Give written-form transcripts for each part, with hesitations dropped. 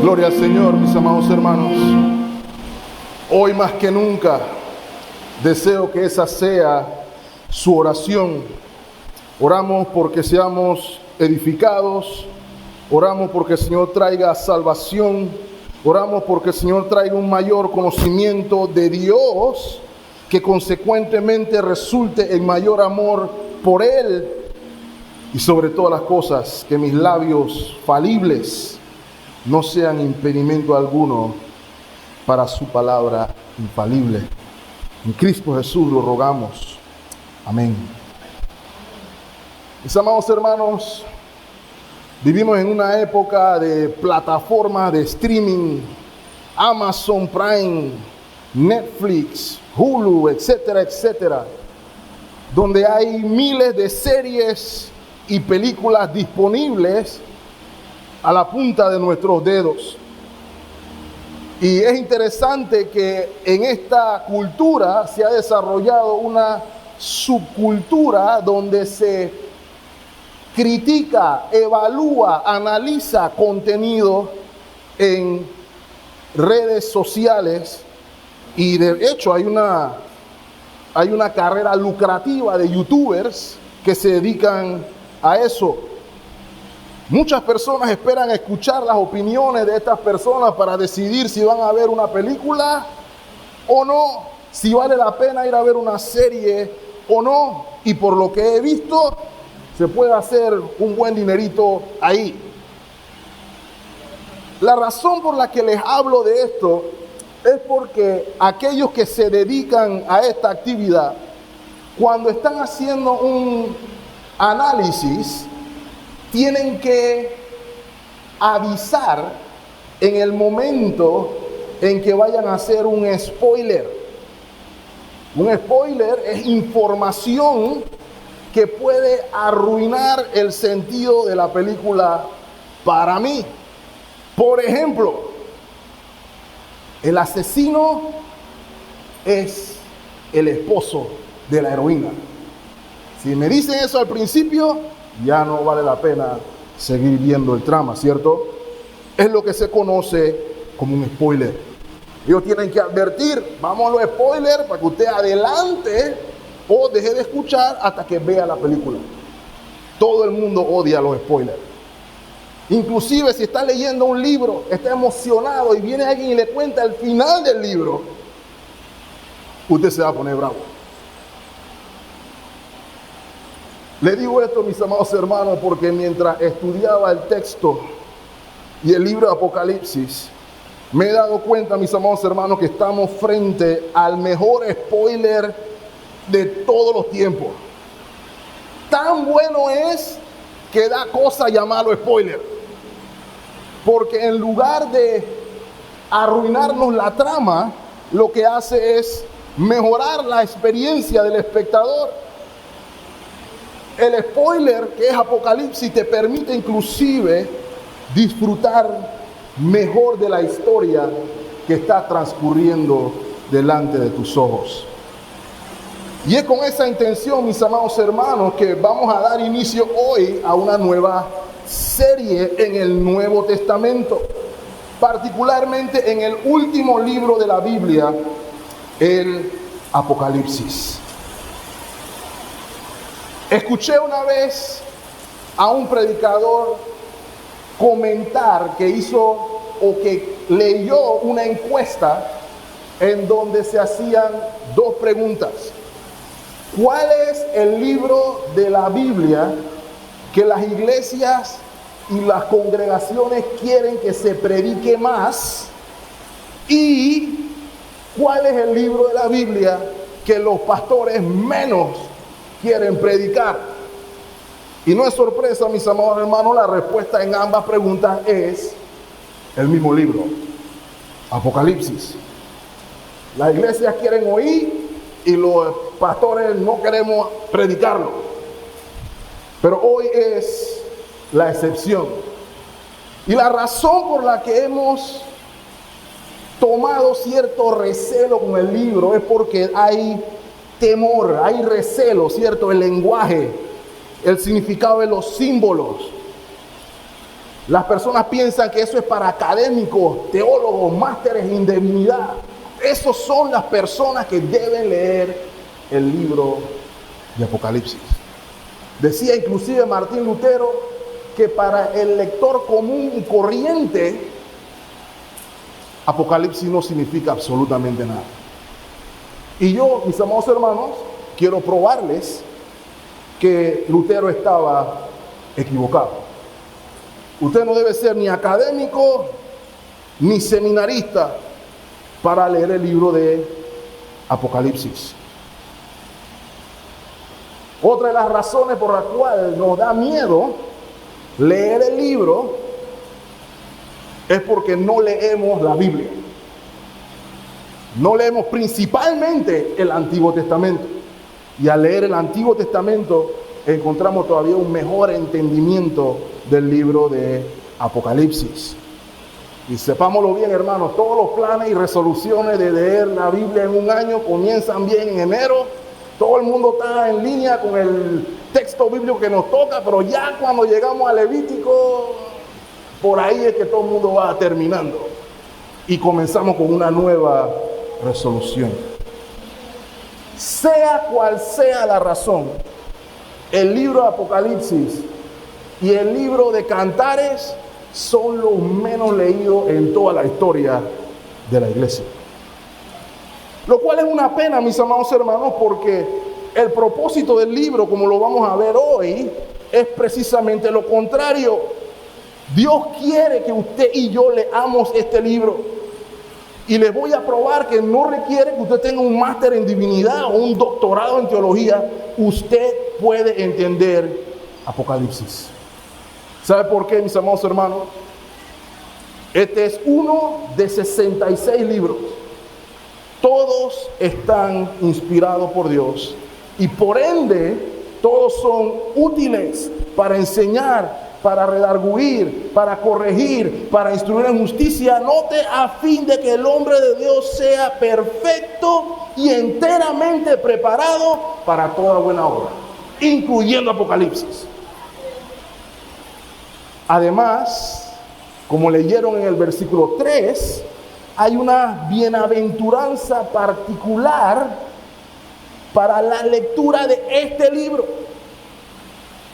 Gloria al Señor, mis amados hermanos. Hoy más que nunca deseo que esa sea su oración. Oramos porque seamos edificados, oramos porque el Señor traiga salvación, oramos porque el Señor traiga un mayor conocimiento de Dios, que consecuentemente resulte en mayor amor por Él, y sobre todas las cosas, que mis labios falibles no sean impedimento alguno para su palabra infalible. En Cristo Jesús lo rogamos. Amén. Mis amados hermanos, vivimos en una época de plataformas de streaming, Amazon Prime, Netflix, Hulu, etcétera, etcétera, donde hay miles de series y películas disponibles a la punta de nuestros dedos. Y es interesante que en esta cultura se ha desarrollado una subcultura donde se critica, evalúa, analiza contenido en redes sociales, y de hecho hay una carrera lucrativa de youtubers que se dedican a eso. Muchas personas esperan escuchar las opiniones de estas personas para decidir si van a ver una película o no, si vale la pena ir a ver una serie o no. Y por lo que he visto, se puede hacer un buen dinerito ahí. La razón por la que les hablo de esto es porque aquellos que se dedican a esta actividad, cuando están haciendo un análisis, tienen que avisar en el momento en que vayan a hacer un spoiler. Un spoiler es información que puede arruinar el sentido de la película para mí. Por ejemplo, el asesino es el esposo de la heroína. Si me dicen eso al principio, ya no vale la pena seguir viendo el trama, ¿cierto? Es lo que se conoce como un spoiler. Ellos tienen que advertir, vamos a los spoilers, para que usted adelante o deje de escuchar hasta que vea la película. Todo el mundo odia los spoilers. Inclusive si está leyendo un libro, está emocionado y viene alguien y le cuenta el final del libro, usted se va a poner bravo. Le digo esto, mis amados hermanos, porque mientras estudiaba el texto y el libro de Apocalipsis, me he dado cuenta, mis amados hermanos, que estamos frente al mejor spoiler de todos los tiempos. Tan bueno es que da cosa llamarlo spoiler, porque en lugar de arruinarnos la trama, lo que hace es mejorar la experiencia del espectador. El spoiler, que es Apocalipsis, te permite inclusive disfrutar mejor de la historia que está transcurriendo delante de tus ojos. Y es con esa intención, mis amados hermanos, que vamos a dar inicio hoy a una nueva serie en el Nuevo Testamento, particularmente en el último libro de la Biblia, el Apocalipsis. Escuché una vez a un predicador comentar que hizo o que leyó una encuesta en donde se hacían dos preguntas. ¿Cuál es el libro de la Biblia que las iglesias y las congregaciones quieren que se predique más? ¿Y cuál es el libro de la Biblia que los pastores menos quieren predicar? Y no es sorpresa, mis amados hermanos, la respuesta en ambas preguntas es el mismo libro, Apocalipsis. Las iglesias quieren oír y los pastores no queremos predicarlo. Pero hoy es la excepción. Y la razón por la que hemos tomado cierto recelo con el libro es porque hay temor, hay recelo, ¿cierto? El lenguaje, el significado de los símbolos. Las personas piensan que eso es para académicos, teólogos, másteres en divinidad. Esos son las personas que deben leer el libro de Apocalipsis. Decía inclusive Martín Lutero que para el lector común y corriente, Apocalipsis no significa absolutamente nada. Y yo, mis amados hermanos, quiero probarles que Lutero estaba equivocado. Usted no debe ser ni académico ni seminarista para leer el libro de Apocalipsis. Otra de las razones por las cuales nos da miedo leer el libro es porque no leemos la Biblia. No leemos principalmente el Antiguo Testamento. Y al leer el Antiguo Testamento encontramos todavía un mejor entendimiento del libro de Apocalipsis. Y sepámoslo bien, hermanos, todos los planes y resoluciones de leer la Biblia en un año comienzan bien en enero. Todo el mundo está en línea con el texto bíblico que nos toca, pero ya cuando llegamos a Levítico, por ahí es que todo el mundo va terminando. Y comenzamos con una nueva resolución. Sea cual sea la razón, el libro de Apocalipsis y el libro de Cantares son los menos leídos en toda la historia de la iglesia. Lo cual es una pena, mis amados hermanos, porque el propósito del libro, como lo vamos a ver hoy, es precisamente lo contrario. Dios quiere que usted y yo leamos este libro. Y les voy a probar que no requiere que usted tenga un máster en divinidad o un doctorado en teología. Usted puede entender Apocalipsis. ¿Sabe por qué, mis amados hermanos? Este es uno de 66 libros. Todos están inspirados por Dios y por ende todos son útiles para enseñar, para redarguir, para corregir, para instruir en justicia. Note, a fin de que el hombre de Dios sea perfecto y enteramente preparado para toda buena obra, incluyendo Apocalipsis. Además, como leyeron en el versículo 3, hay una bienaventuranza particular para la lectura de este libro.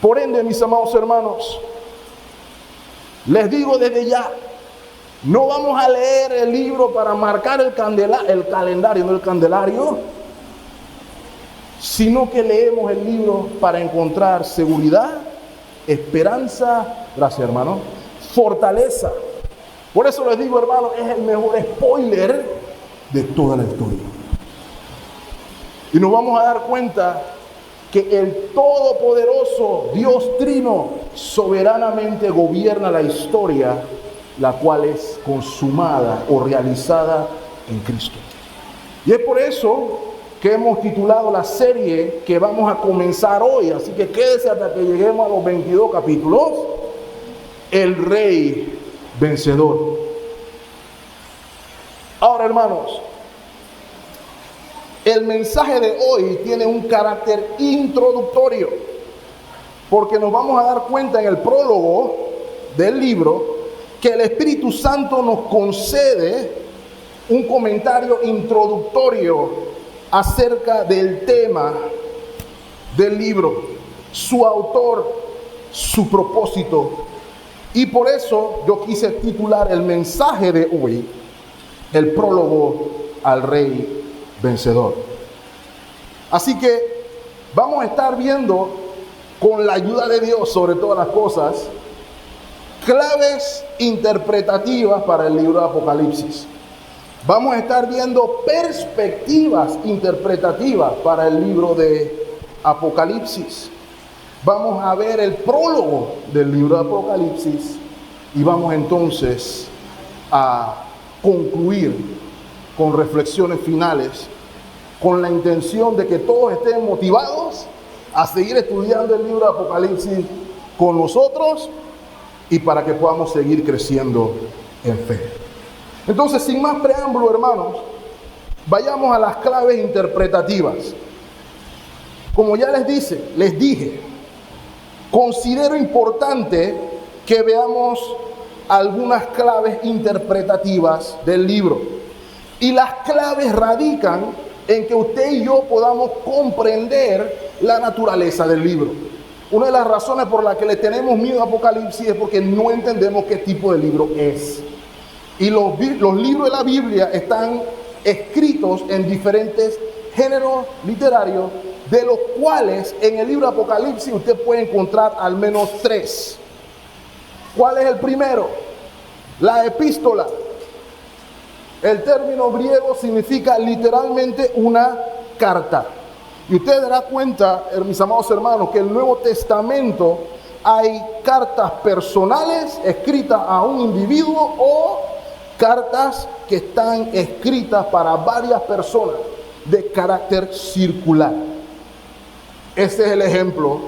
Por ende, mis amados hermanos, les digo desde ya, no vamos a leer el libro para marcar el calendario, no el candelario, sino que leemos el libro para encontrar seguridad, esperanza, gracias hermano, fortaleza. Por eso les digo, hermano, es el mejor spoiler de toda la historia. Y nos vamos a dar cuenta que el todopoderoso Dios Trino soberanamente gobierna la historia, la cual es consumada o realizada en Cristo. Y es por eso que hemos titulado la serie que vamos a comenzar hoy. Así que quédese hasta que lleguemos a los 22 capítulos. El Rey Vencedor. Ahora, hermanos, el mensaje de hoy tiene un carácter introductorio, porque nos vamos a dar cuenta en el prólogo del libro que el Espíritu Santo nos concede un comentario introductorio acerca del tema del libro, su autor, su propósito. Y por eso yo quise titular el mensaje de hoy, el prólogo al Rey Vencedor. Así que vamos a estar viendo, con la ayuda de Dios sobre todas las cosas, claves interpretativas para el libro de Apocalipsis. Vamos a estar viendo perspectivas interpretativas para el libro de Apocalipsis. Vamos a ver el prólogo del libro de Apocalipsis y vamos entonces a concluir con reflexiones finales, con la intención de que todos estén motivados a seguir estudiando el libro de Apocalipsis con nosotros y para que podamos seguir creciendo en fe. Entonces, sin más preámbulo, hermanos, vayamos a las claves interpretativas. Como ya les dije, considero importante que veamos algunas claves interpretativas del libro. Y las claves radican en que usted y yo podamos comprender la naturaleza del libro. Una de las razones por las que le tenemos miedo a Apocalipsis es porque no entendemos qué tipo de libro es. Y los libros de la Biblia están escritos en diferentes géneros literarios, de los cuales en el libro de Apocalipsis usted puede encontrar al menos 3. ¿Cuál es el primero? La epístola. El término griego significa literalmente una carta. Y usted dará cuenta, mis amados hermanos, que en el Nuevo Testamento hay cartas personales escritas a un individuo o cartas que están escritas para varias personas de carácter circular. Ese es el ejemplo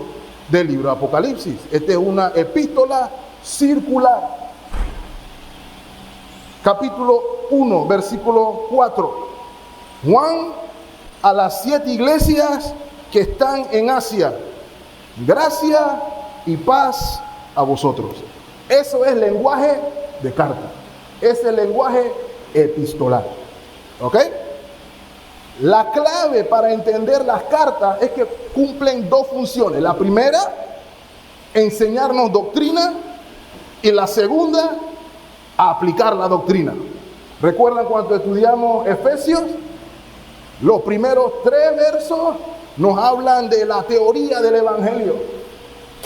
del libro de Apocalipsis. Esta es una epístola circular. Capítulo 1, versículo 4. Juan, a las 7 iglesias que están en Asia, gracia y paz a vosotros. Eso es lenguaje de carta. Es el lenguaje epistolar. ¿Ok? La clave para entender las cartas es que cumplen 2 funciones. La primera, enseñarnos doctrina, y la segunda, aplicar la doctrina. ¿Recuerdan cuando estudiamos Efesios? Los primeros 3 versos nos hablan de la teoría del Evangelio.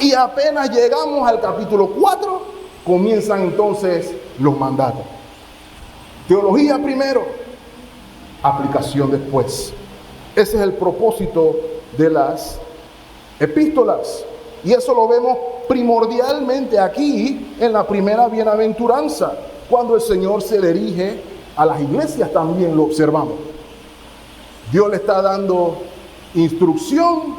Y apenas llegamos al capítulo 4, comienzan entonces los mandatos. Teología primero, aplicación después. Ese es el propósito de las epístolas. Y eso lo vemos primordialmente aquí en la primera bienaventuranza. Cuando el Señor se dirige a las iglesias también lo observamos. Dios le está dando instrucción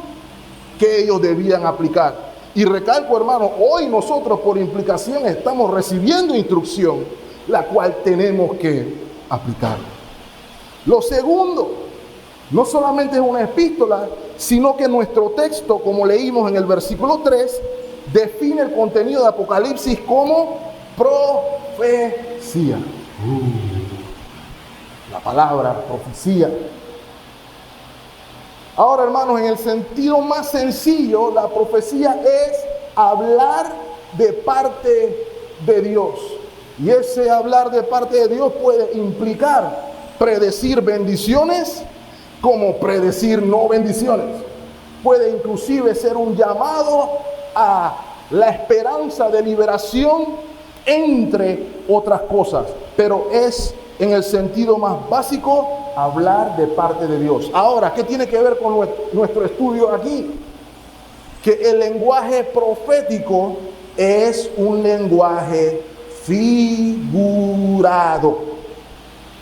que ellos debían aplicar. Y recalco, hermano, hoy nosotros por implicación estamos recibiendo instrucción, la cual tenemos que aplicar. Lo segundo, no solamente es una epístola, sino que nuestro texto, como leímos en el versículo 3, define el contenido de Apocalipsis como profecía. La palabra profecía. Ahora, hermanos, en el sentido más sencillo, la profecía es hablar de parte de Dios. Y ese hablar de parte de Dios puede implicar predecir bendiciones como predecir no bendiciones. Puede inclusive ser un llamado a la esperanza de liberación, entre otras cosas. Pero es, en el sentido más básico, hablar de parte de Dios. Ahora, ¿qué tiene que ver con nuestro estudio aquí? Que el lenguaje profético es un lenguaje figurado.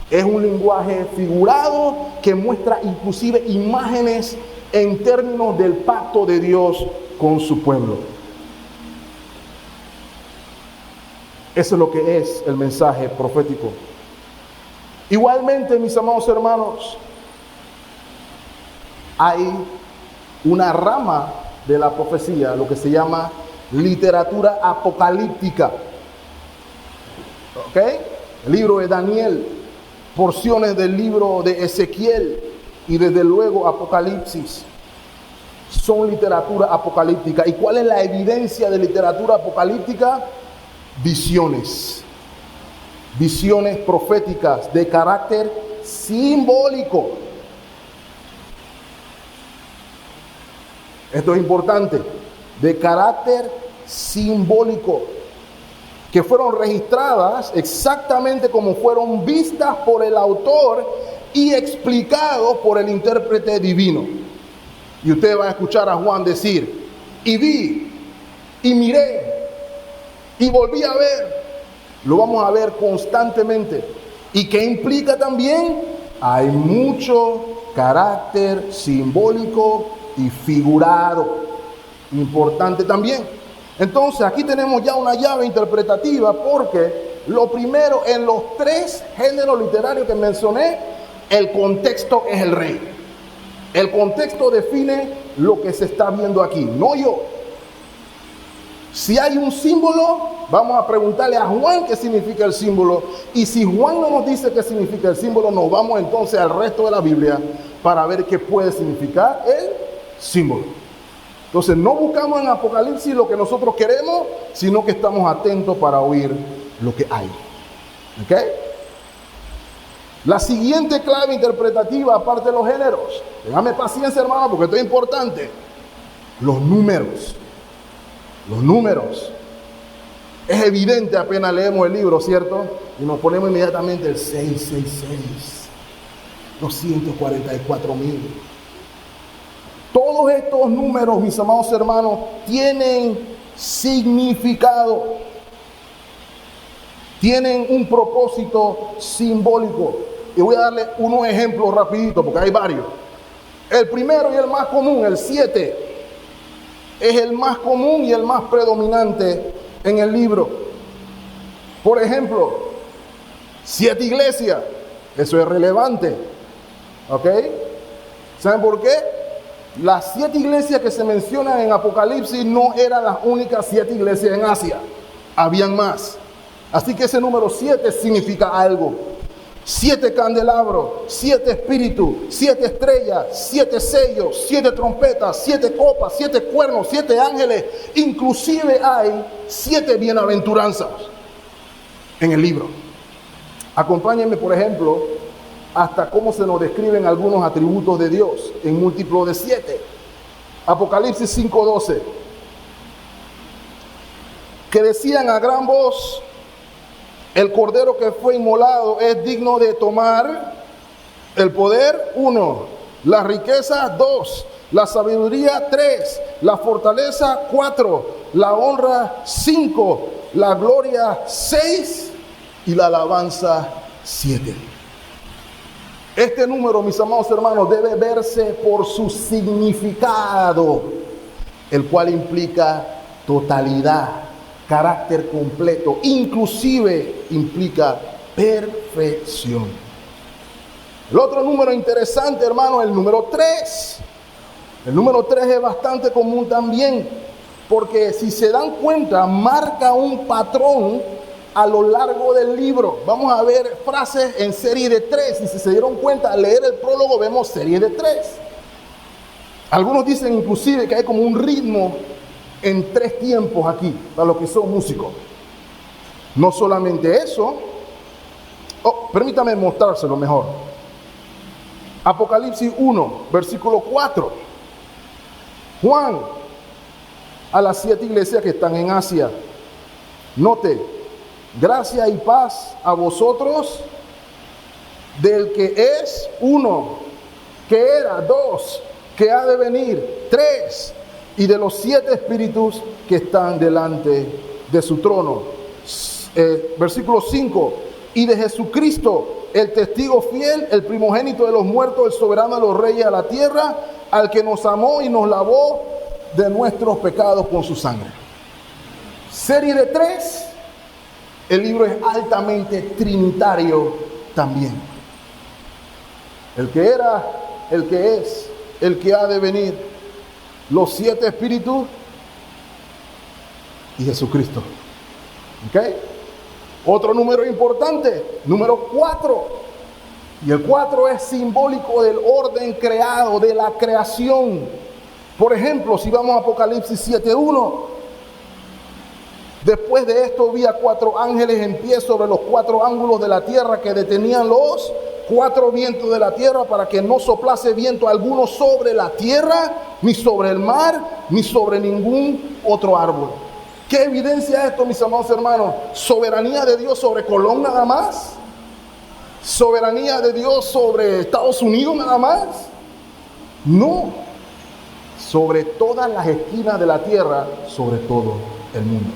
Es un lenguaje figurado que muestra inclusive imágenes en términos del pacto de Dios con su pueblo. Eso es lo que es el mensaje profético. Igualmente, mis amados hermanos, hay una rama de la profecía, lo que se llama literatura apocalíptica. ¿Ok? El libro de Daniel, porciones del libro de Ezequiel y desde luego Apocalipsis son literatura apocalíptica. ¿Y cuál es la evidencia de literatura apocalíptica? Visiones. Visiones proféticas de carácter simbólico. Esto es importante. De carácter simbólico. Que fueron registradas exactamente como fueron vistas por el autor y explicados por el intérprete divino. Y usted va a escuchar a Juan decir: y vi, y miré, y volví a ver. Lo vamos a ver constantemente. ¿Y qué implica también? Hay mucho carácter simbólico y figurado. Importante también. Entonces, aquí tenemos ya una llave interpretativa, porque lo primero, en los 3 géneros literarios que mencioné, el contexto es el rey. El contexto define lo que se está viendo aquí, no yo. Si hay un símbolo, vamos a preguntarle a Juan qué significa el símbolo. Y si Juan no nos dice qué significa el símbolo, nos vamos entonces al resto de la Biblia para ver qué puede significar el símbolo. Entonces no buscamos en Apocalipsis lo que nosotros queremos, sino que estamos atentos para oír lo que hay. ¿Ok? La siguiente clave interpretativa, aparte de los géneros, déjame paciencia, hermano, porque esto es importante. Los números. Los números. Es evidente apenas leemos el libro, ¿cierto? Y nos ponemos inmediatamente el 666, 244,000. Todos estos números, mis amados hermanos, tienen significado. Tienen un propósito simbólico. Y voy a darle unos ejemplos rapidito, porque hay varios. El primero y el más común, el 7, es el más común y el más predominante en el libro. Por ejemplo, 7 iglesias, eso es relevante. ¿Ok? ¿Saben por qué? Las 7 iglesias que se mencionan en Apocalipsis no eran las únicas 7 iglesias en Asia. Habían más. Así que ese número 7 significa algo. 7 candelabros, 7 espíritus, 7 estrellas, 7 sellos, 7 trompetas, 7 copas, 7 cuernos, 7 ángeles. Inclusive hay 7 bienaventuranzas en el libro. Acompáñenme, por ejemplo, hasta cómo se nos describen algunos atributos de Dios en múltiplo de 7. Apocalipsis 5:12. Que decían a gran voz: el cordero que fue inmolado es digno de tomar el poder, 1, la riqueza, 2, la sabiduría, 3, la fortaleza, 4, la honra, 5, la gloria, 6 y la alabanza, 7. Este número, mis amados hermanos, debe verse por su significado, el cual implica totalidad, carácter completo, inclusive implica perfección. El otro número interesante, hermano, el número 3. El número 3 es bastante común también, porque si se dan cuenta, marca un patrón a lo largo del libro. Vamos a ver frases en serie de 3, y si se dieron cuenta, al leer el prólogo vemos serie de 3. Algunos dicen inclusive que hay como un ritmo en 3 tiempos aquí, para los que son músicos. No solamente eso, permítame mostrárselo mejor. Apocalipsis 1, versículo 4. Juan, a las 7 iglesias que están en Asia. Note: gracia y paz a vosotros, del que es, 1, que era, 2, que ha de venir, 3, y de los 7 espíritus que están delante de su trono. Versículo 5, y de Jesucristo, el testigo fiel, el primogénito de los muertos, el soberano de los reyes a la tierra, al que nos amó y nos lavó de nuestros pecados con su sangre. Serie de 3. El libro es altamente trinitario también. El que era, el que es, el que ha de venir, los 7 espíritus y Jesucristo. ¿Ok? Otro número importante, número 4. Y el 4 es simbólico del orden creado, de la creación. Por ejemplo, si vamos a Apocalipsis 7:1. Después de esto vi a 4 ángeles en pie sobre los 4 ángulos de la tierra, que detenían los 4 vientos de la tierra, para que no soplase viento alguno sobre la tierra, ni sobre el mar, ni sobre ningún otro árbol. ¿Qué evidencia esto, mis amados hermanos? ¿Soberanía de Dios sobre Colón nada más? ¿Soberanía de Dios sobre Estados Unidos nada más? No. Sobre todas las esquinas de la tierra, sobre todo el mundo.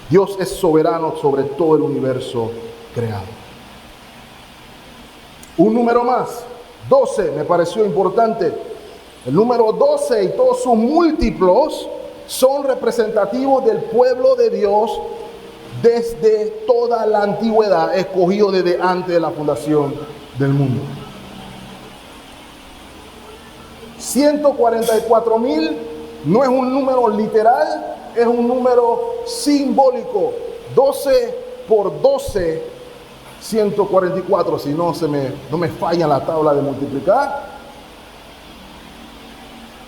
Dios es soberano sobre todo el universo creado. Un número más, 12, me pareció importante. El número 12 y todos sus múltiplos son representativos del pueblo de Dios desde toda la antigüedad, escogido desde antes de la fundación del mundo. 144,000 no es un número literal, es un número simbólico. 12 por 12, 144, si no no me falla la tabla de multiplicar,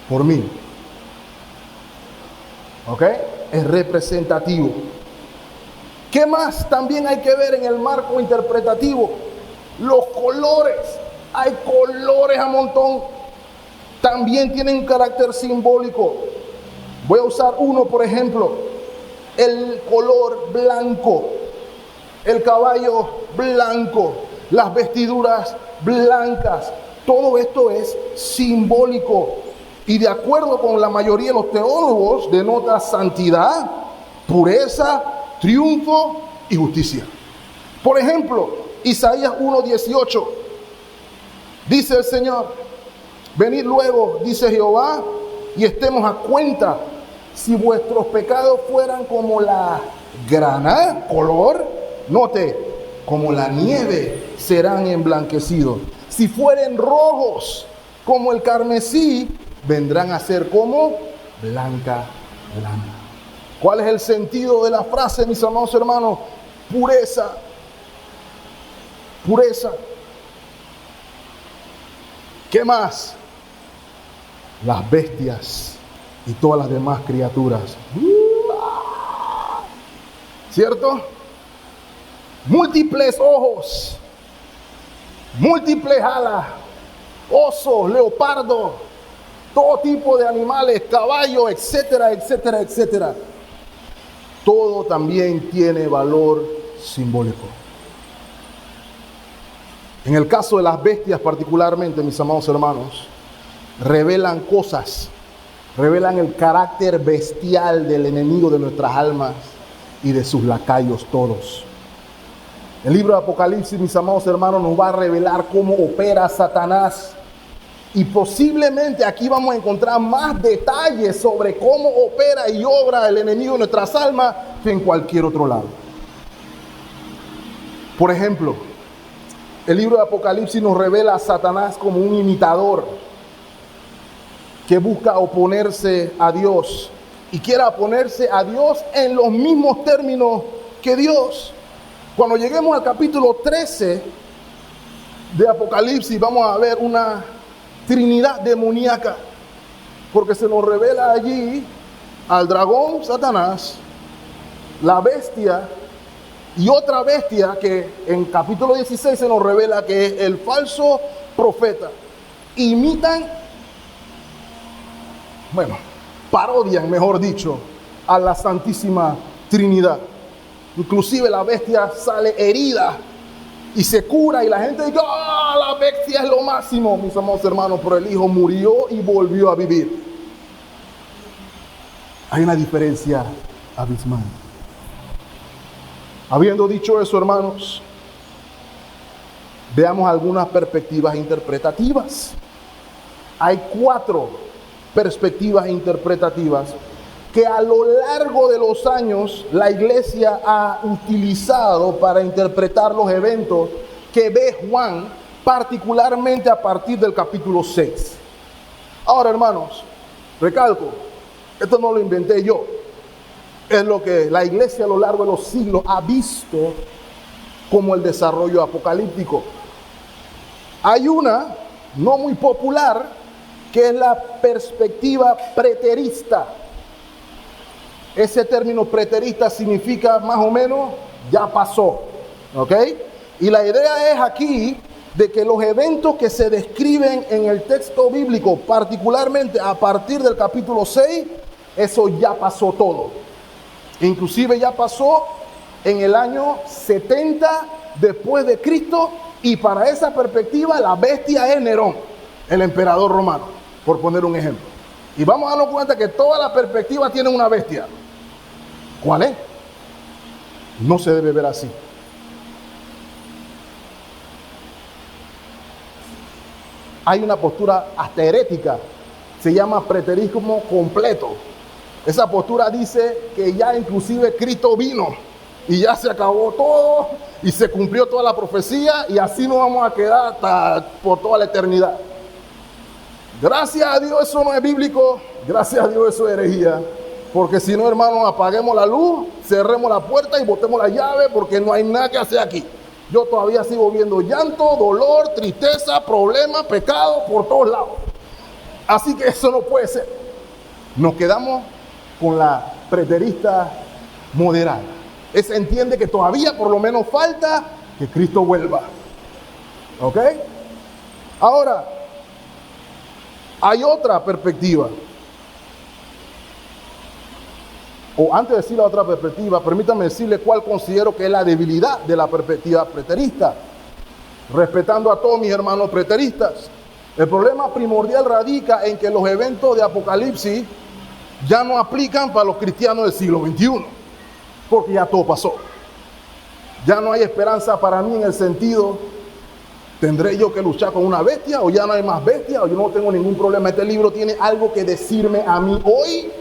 por 1000. ¿Ok? Es representativo. ¿Qué más también hay que ver en el marco interpretativo? Los colores. Hay colores a montón. También tienen un carácter simbólico. Voy a usar uno, por ejemplo. El color blanco. El caballo blanco. Las vestiduras blancas. Todo esto es simbólico. Y de acuerdo con la mayoría de los teólogos, denota santidad, pureza, triunfo y justicia. Por ejemplo, Isaías 1:18, dice el Señor: venid luego, dice Jehová, y estemos a cuenta. Si vuestros pecados fueran como la grana, color, note, como la nieve, serán emblanquecidos. Si fueren rojos como el carmesí, vendrán a ser como blanca lana. ¿Cuál es el sentido de la frase, mis amados hermanos? Pureza. Pureza. ¿Qué más? Las bestias y todas las demás criaturas. ¿Cierto? Múltiples ojos, múltiples alas, osos, leopardos, todo tipo de animales, caballos, etcétera, etcétera, etcétera. Todo también tiene valor simbólico. En el caso de las bestias particularmente, mis amados hermanos, revelan cosas, revelan el carácter bestial del enemigo de nuestras almas y de sus lacayos todos. El libro de Apocalipsis, mis amados hermanos, nos va a revelar cómo opera Satanás. Y posiblemente aquí vamos a encontrar más detalles sobre cómo opera y obra el enemigo de nuestras almas que en cualquier otro lado. Por ejemplo, el libro de Apocalipsis nos revela a Satanás como un imitador que busca oponerse a Dios y quiere oponerse a Dios en los mismos términos que Dios. Cuando lleguemos al capítulo 13 de Apocalipsis, vamos a ver una Trinidad demoníaca, porque se nos revela allí al dragón Satanás, la bestia y otra bestia que en capítulo 16 se nos revela que es el falso profeta. Imitan, parodian, mejor dicho, a la Santísima Trinidad. Inclusive la bestia sale herida y se cura y la gente dice: ¡ah, la bestia es lo máximo! Mis amados hermanos, pero el Hijo murió y volvió a vivir. Hay una diferencia abismal. Habiendo dicho eso, hermanos, veamos algunas perspectivas interpretativas. Hay 4 perspectivas interpretativas que a lo largo de los años la iglesia ha utilizado para interpretar los eventos que ve Juan, particularmente a partir del capítulo 6. Ahora, hermanos, recalco, esto no lo inventé yo, es lo que la iglesia a lo largo de los siglos ha visto como el desarrollo apocalíptico. Hay una no muy popular que es la perspectiva preterista. Ese término preterista significa más o menos ya pasó, ¿ok? Y la idea es aquí de que los eventos que se describen en el texto bíblico, particularmente a partir del capítulo 6, eso ya pasó todo. Inclusive ya pasó en el año 70 después de Cristo, y para esa perspectiva la bestia es Nerón, el emperador romano, por poner un ejemplo. Y vamos a darnos cuenta que toda la perspectiva tiene una bestia. ¿Cuál es? No se debe ver así. Hay una postura hasta herética, se llama preterismo completo. Esa postura dice que ya inclusive Cristo vino y ya se acabó todo y se cumplió toda la profecía y así nos vamos a quedar hasta por toda la eternidad. Gracias a Dios eso no es bíblico, gracias a Dios eso es herejía. Porque si no, hermano, apaguemos la luz, cerremos la puerta y botemos la llave porque no hay nada que hacer aquí. Yo todavía sigo viendo llanto, dolor, tristeza, problemas, pecado por todos lados. Así que eso no puede ser. Nos quedamos con la preterista moderada. Esa entiende que todavía por lo menos falta que Cristo vuelva. ¿Ok? Ahora, hay otra perspectiva. O antes de decir la otra perspectiva, permítame decirle cuál considero que es la debilidad de la perspectiva preterista. Respetando a todos mis hermanos preteristas. El problema primordial radica en que los eventos de Apocalipsis ya no aplican para los cristianos del siglo XXI. Porque ya todo pasó. Ya no hay esperanza para mí en el sentido, ¿tendré yo que luchar con una bestia? ¿O ya no hay más bestia? ¿O yo no tengo ningún problema? Este libro tiene algo que decirme a mí hoy.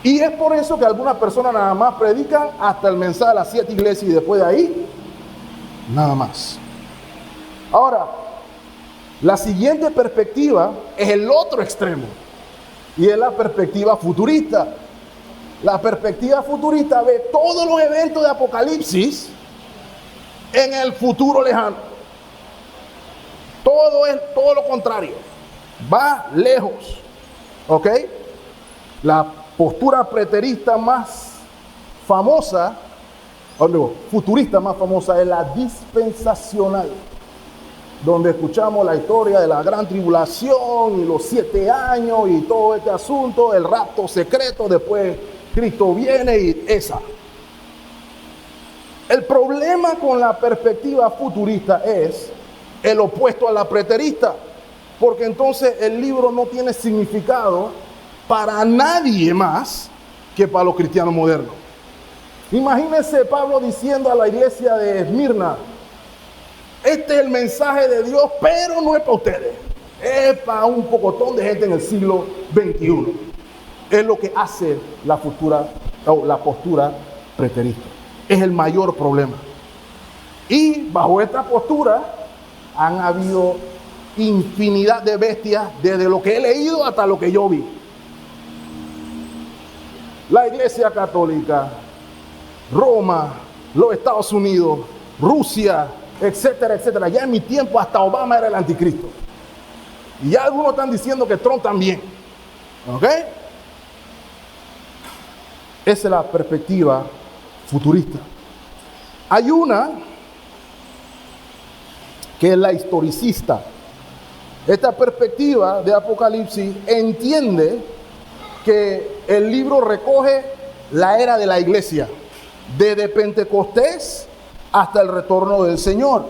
Y es por eso que algunas personas nada más predican hasta el mensaje de las 7 iglesias y después de ahí, nada más. Ahora, la siguiente perspectiva es el otro extremo. Y es la perspectiva futurista. La perspectiva futurista ve todos los eventos de Apocalipsis en el futuro lejano. Todo es todo lo contrario. Va lejos. ¿Ok? La postura preterista más famosa, o no, futurista más famosa, es la dispensacional, donde escuchamos la historia de la gran tribulación y los 7 años y todo este asunto, el rapto secreto, después Cristo viene y esa. El problema con la perspectiva futurista es el opuesto a la preterista, porque entonces el libro no tiene significado para nadie más que para los cristianos modernos. Imagínense Pablo diciendo a la iglesia de Esmirna, este es el mensaje de Dios, pero no es para ustedes, es para un pocotón de gente en el siglo XXI. Es lo que hace la postura preterista. Es el mayor problema. Y bajo esta postura han habido infinidad de bestias, desde lo que he leído hasta lo que yo vi. La Iglesia Católica, Roma, los Estados Unidos, Rusia, etcétera, etcétera. Ya en mi tiempo hasta Obama era el anticristo. Y ya algunos están diciendo que Trump también. ¿Ok? Esa es la perspectiva futurista. Hay una que es la historicista. Esta perspectiva de Apocalipsis entiende que el libro recoge la era de la iglesia, desde Pentecostés hasta el retorno del Señor.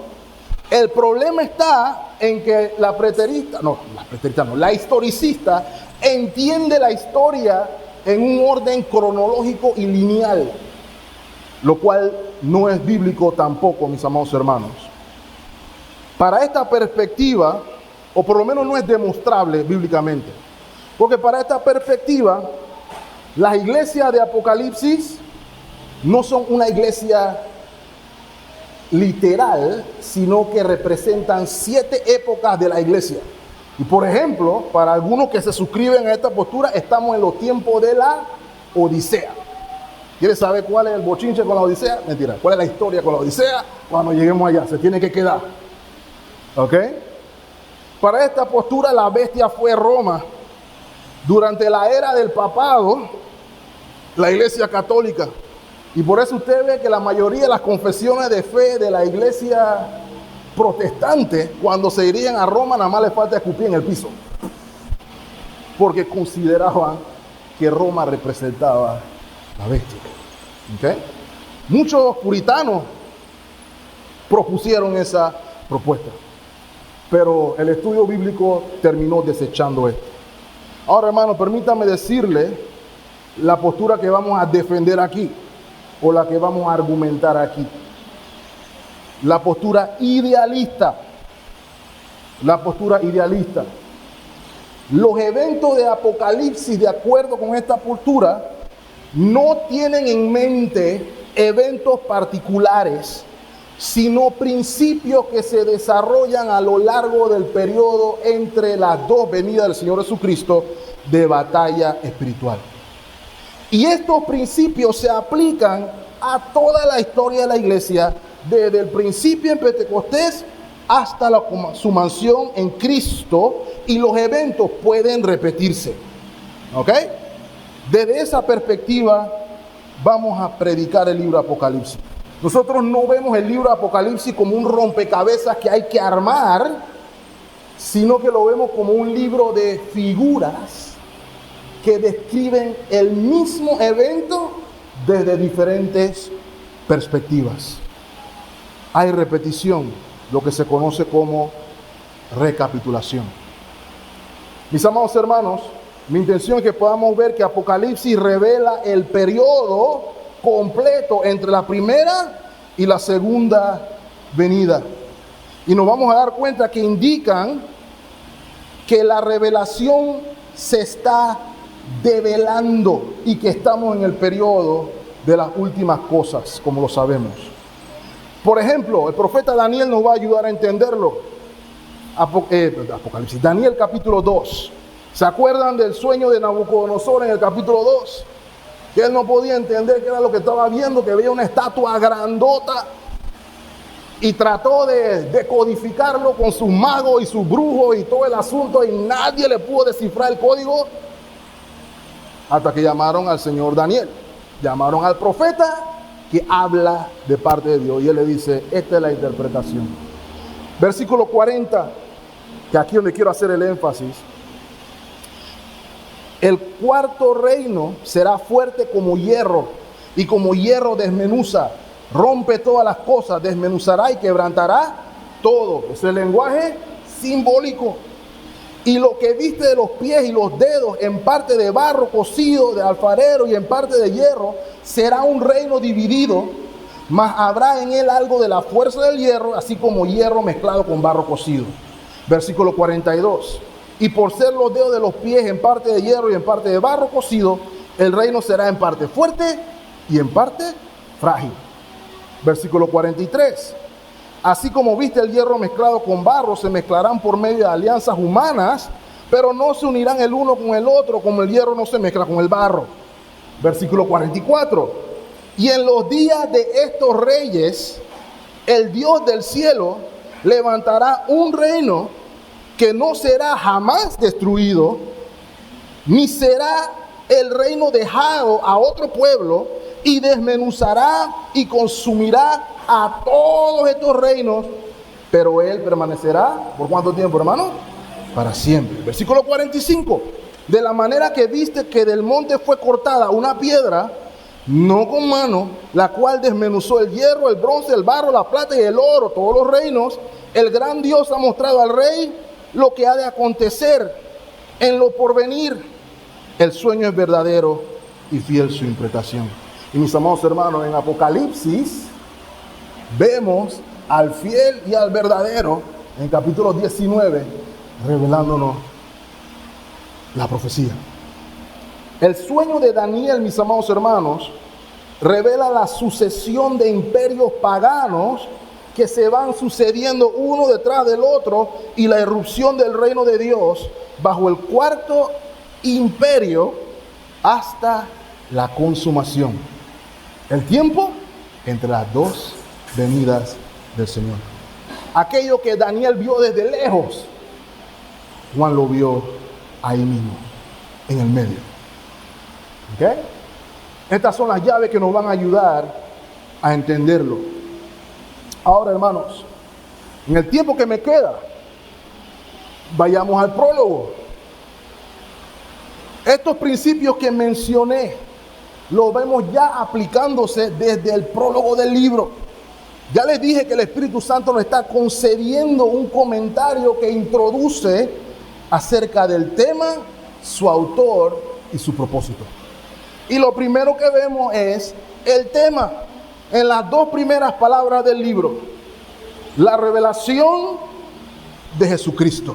El problema está en que la historicista entiende la historia en un orden cronológico y lineal, lo cual no es bíblico tampoco, mis amados hermanos. Para esta perspectiva, o por lo menos no es demostrable bíblicamente, porque para esta perspectiva, las iglesias de Apocalipsis no son una iglesia literal, sino que representan 7 épocas de la iglesia. Y por ejemplo, para algunos que se suscriben a esta postura, estamos en los tiempos de la Odisea. ¿Quieres saber cuál es el bochinche con la Odisea? Mentira. ¿Cuál es la historia con la Odisea? Cuando lleguemos allá, se tiene que quedar. ¿Ok? Para esta postura, la bestia fue Roma. Durante la era del papado, la iglesia católica. Y por eso usted ve que la mayoría de las confesiones de fe de la iglesia protestante, cuando se irían a Roma, nada más les falta escupir en el piso. Porque consideraban que Roma representaba la bestia. ¿Okay? Muchos puritanos propusieron esa propuesta, pero el estudio bíblico terminó desechando esto. Ahora, hermano, permítame decirle la postura que vamos a defender aquí, o la que vamos a argumentar aquí. La postura idealista. La postura idealista. Los eventos de Apocalipsis, de acuerdo con esta postura, no tienen en mente eventos particulares, sino principios que se desarrollan a lo largo del periodo entre las dos venidas del Señor Jesucristo de batalla espiritual. Y estos principios se aplican a toda la historia de la iglesia, desde el principio en Pentecostés hasta la consumación en Cristo, y los eventos pueden repetirse. ¿Ok? Desde esa perspectiva vamos a predicar el libro de Apocalipsis. Nosotros no vemos el libro de Apocalipsis como un rompecabezas que hay que armar, sino que lo vemos como un libro de figuras que describen el mismo evento desde diferentes perspectivas. Hay repetición, lo que se conoce como recapitulación. Mis amados hermanos, mi intención es que podamos ver que Apocalipsis revela el periodo completo entre la primera y la segunda venida. Y nos vamos a dar cuenta que indican que la revelación se está develando y que estamos en el periodo de las últimas cosas, como lo sabemos. Por ejemplo, el profeta Daniel nos va a ayudar a entenderlo. Apocalipsis, Daniel capítulo 2. ¿Se acuerdan del sueño de Nabucodonosor en el capítulo 2? Que él no podía entender qué era lo que estaba viendo, que veía una estatua grandota y trató de decodificarlo con sus magos y sus brujos y todo el asunto, y nadie le pudo descifrar el código hasta que llamaron al señor Daniel. Llamaron al profeta que habla de parte de Dios y él le dice: esta es la interpretación. Versículo 40, que aquí es donde quiero hacer el énfasis. El cuarto reino será fuerte como hierro, y como hierro desmenuza, rompe todas las cosas, desmenuzará y quebrantará todo. Es el lenguaje simbólico. Y lo que viste de los pies y los dedos, en parte de barro cocido de alfarero y en parte de hierro, será un reino dividido, mas habrá en él algo de la fuerza del hierro, así como hierro mezclado con barro cocido. Versículo 42. Y por ser los dedos de los pies en parte de hierro y en parte de barro cocido, el reino será en parte fuerte y en parte frágil. Versículo 43. Así como viste el hierro mezclado con barro, se mezclarán por medio de alianzas humanas, pero no se unirán el uno con el otro, como el hierro no se mezcla con el barro. Versículo 44. Y en los días de estos reyes, el Dios del cielo levantará un reino que no será jamás destruido, ni será el reino dejado a otro pueblo, y desmenuzará y consumirá a todos estos reinos, pero él permanecerá, ¿por cuánto tiempo, hermano? Para siempre. Versículo 45. De la manera que viste que del monte fue cortada una piedra, no con mano, la cual desmenuzó el hierro, el bronce, el barro, la plata y el oro, todos los reinos, el gran Dios ha mostrado al rey lo que ha de acontecer en lo porvenir. El sueño es verdadero y fiel su interpretación. Y mis amados hermanos, en Apocalipsis vemos al fiel y al verdadero en capítulo 19 revelándonos la profecía. El sueño de Daniel, mis amados hermanos, revela la sucesión de imperios paganos que se van sucediendo uno detrás del otro, y la irrupción del reino de Dios bajo el cuarto imperio hasta la consumación. El tiempo entre las dos venidas del Señor. Aquello que Daniel vio desde lejos, Juan lo vio ahí mismo, en el medio. ¿Ok? Estas son las llaves que nos van a ayudar a entenderlo. Ahora, hermanos, en el tiempo que me queda, vayamos al prólogo. Estos principios que mencioné, los vemos ya aplicándose desde el prólogo del libro. Ya les dije que el Espíritu Santo nos está concediendo un comentario que introduce acerca del tema, su autor y su propósito. Y lo primero que vemos es el tema en las dos primeras palabras del libro: la revelación de Jesucristo.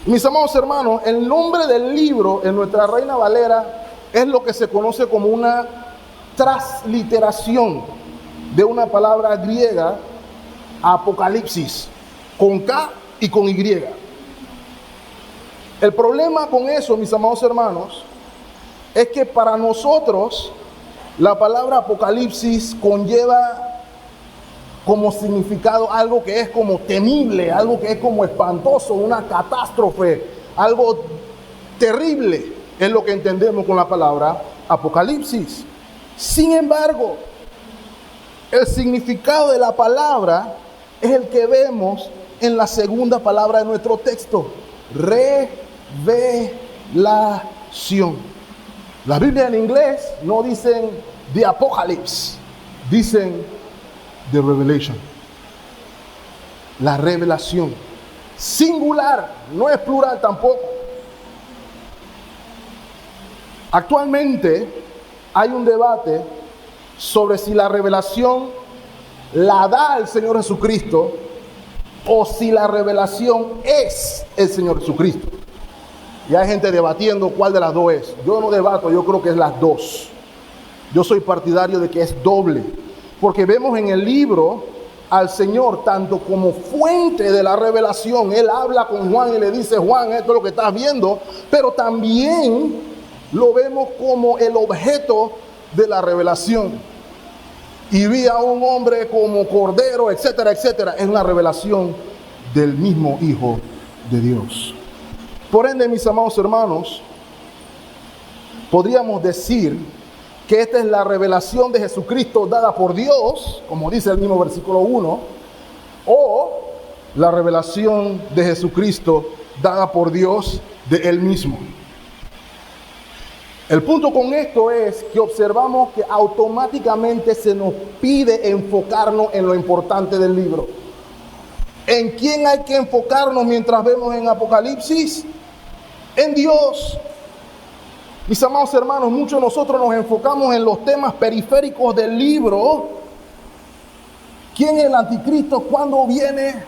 Mis amados hermanos, el nombre del libro en nuestra Reina Valera es lo que se conoce como una transliteración de una palabra griega, Apocalipsis, con K y con Y. El problema con eso, mis amados hermanos, es que para nosotros la palabra Apocalipsis conlleva como significado algo que es como temible, algo que es como espantoso, una catástrofe, algo terrible, es lo que entendemos con la palabra Apocalipsis. Sin embargo, el significado de la palabra es el que vemos en la segunda palabra de nuestro texto: revelación. La Biblia en inglés no dicen the Apocalypse, dicen the revelation. La revelación. Singular, no es plural tampoco. Actualmente hay un debate sobre si la revelación la da el Señor Jesucristo o si la revelación es el Señor Jesucristo. Y hay gente debatiendo cuál de las dos es. Yo no debato, yo creo que es las dos. Yo soy partidario de que es doble, porque vemos en el libro al Señor tanto como fuente de la revelación. Él habla con Juan y le dice: Juan, esto es lo que estás viendo, pero también lo vemos como el objeto de la revelación. Y vi a un hombre como cordero, etcétera, etcétera. Es una revelación del mismo Hijo de Dios. Por ende, mis amados hermanos, podríamos decir que esta es la revelación de Jesucristo dada por Dios, como dice el mismo versículo 1, o la revelación de Jesucristo dada por Dios de Él mismo. El punto con esto es que observamos que automáticamente se nos pide enfocarnos en lo importante del libro. ¿En quién hay que enfocarnos mientras vemos en Apocalipsis? En Dios. Mis amados hermanos, muchos de nosotros nos enfocamos en los temas periféricos del libro. ¿Quién es el anticristo? ¿Cuándo viene?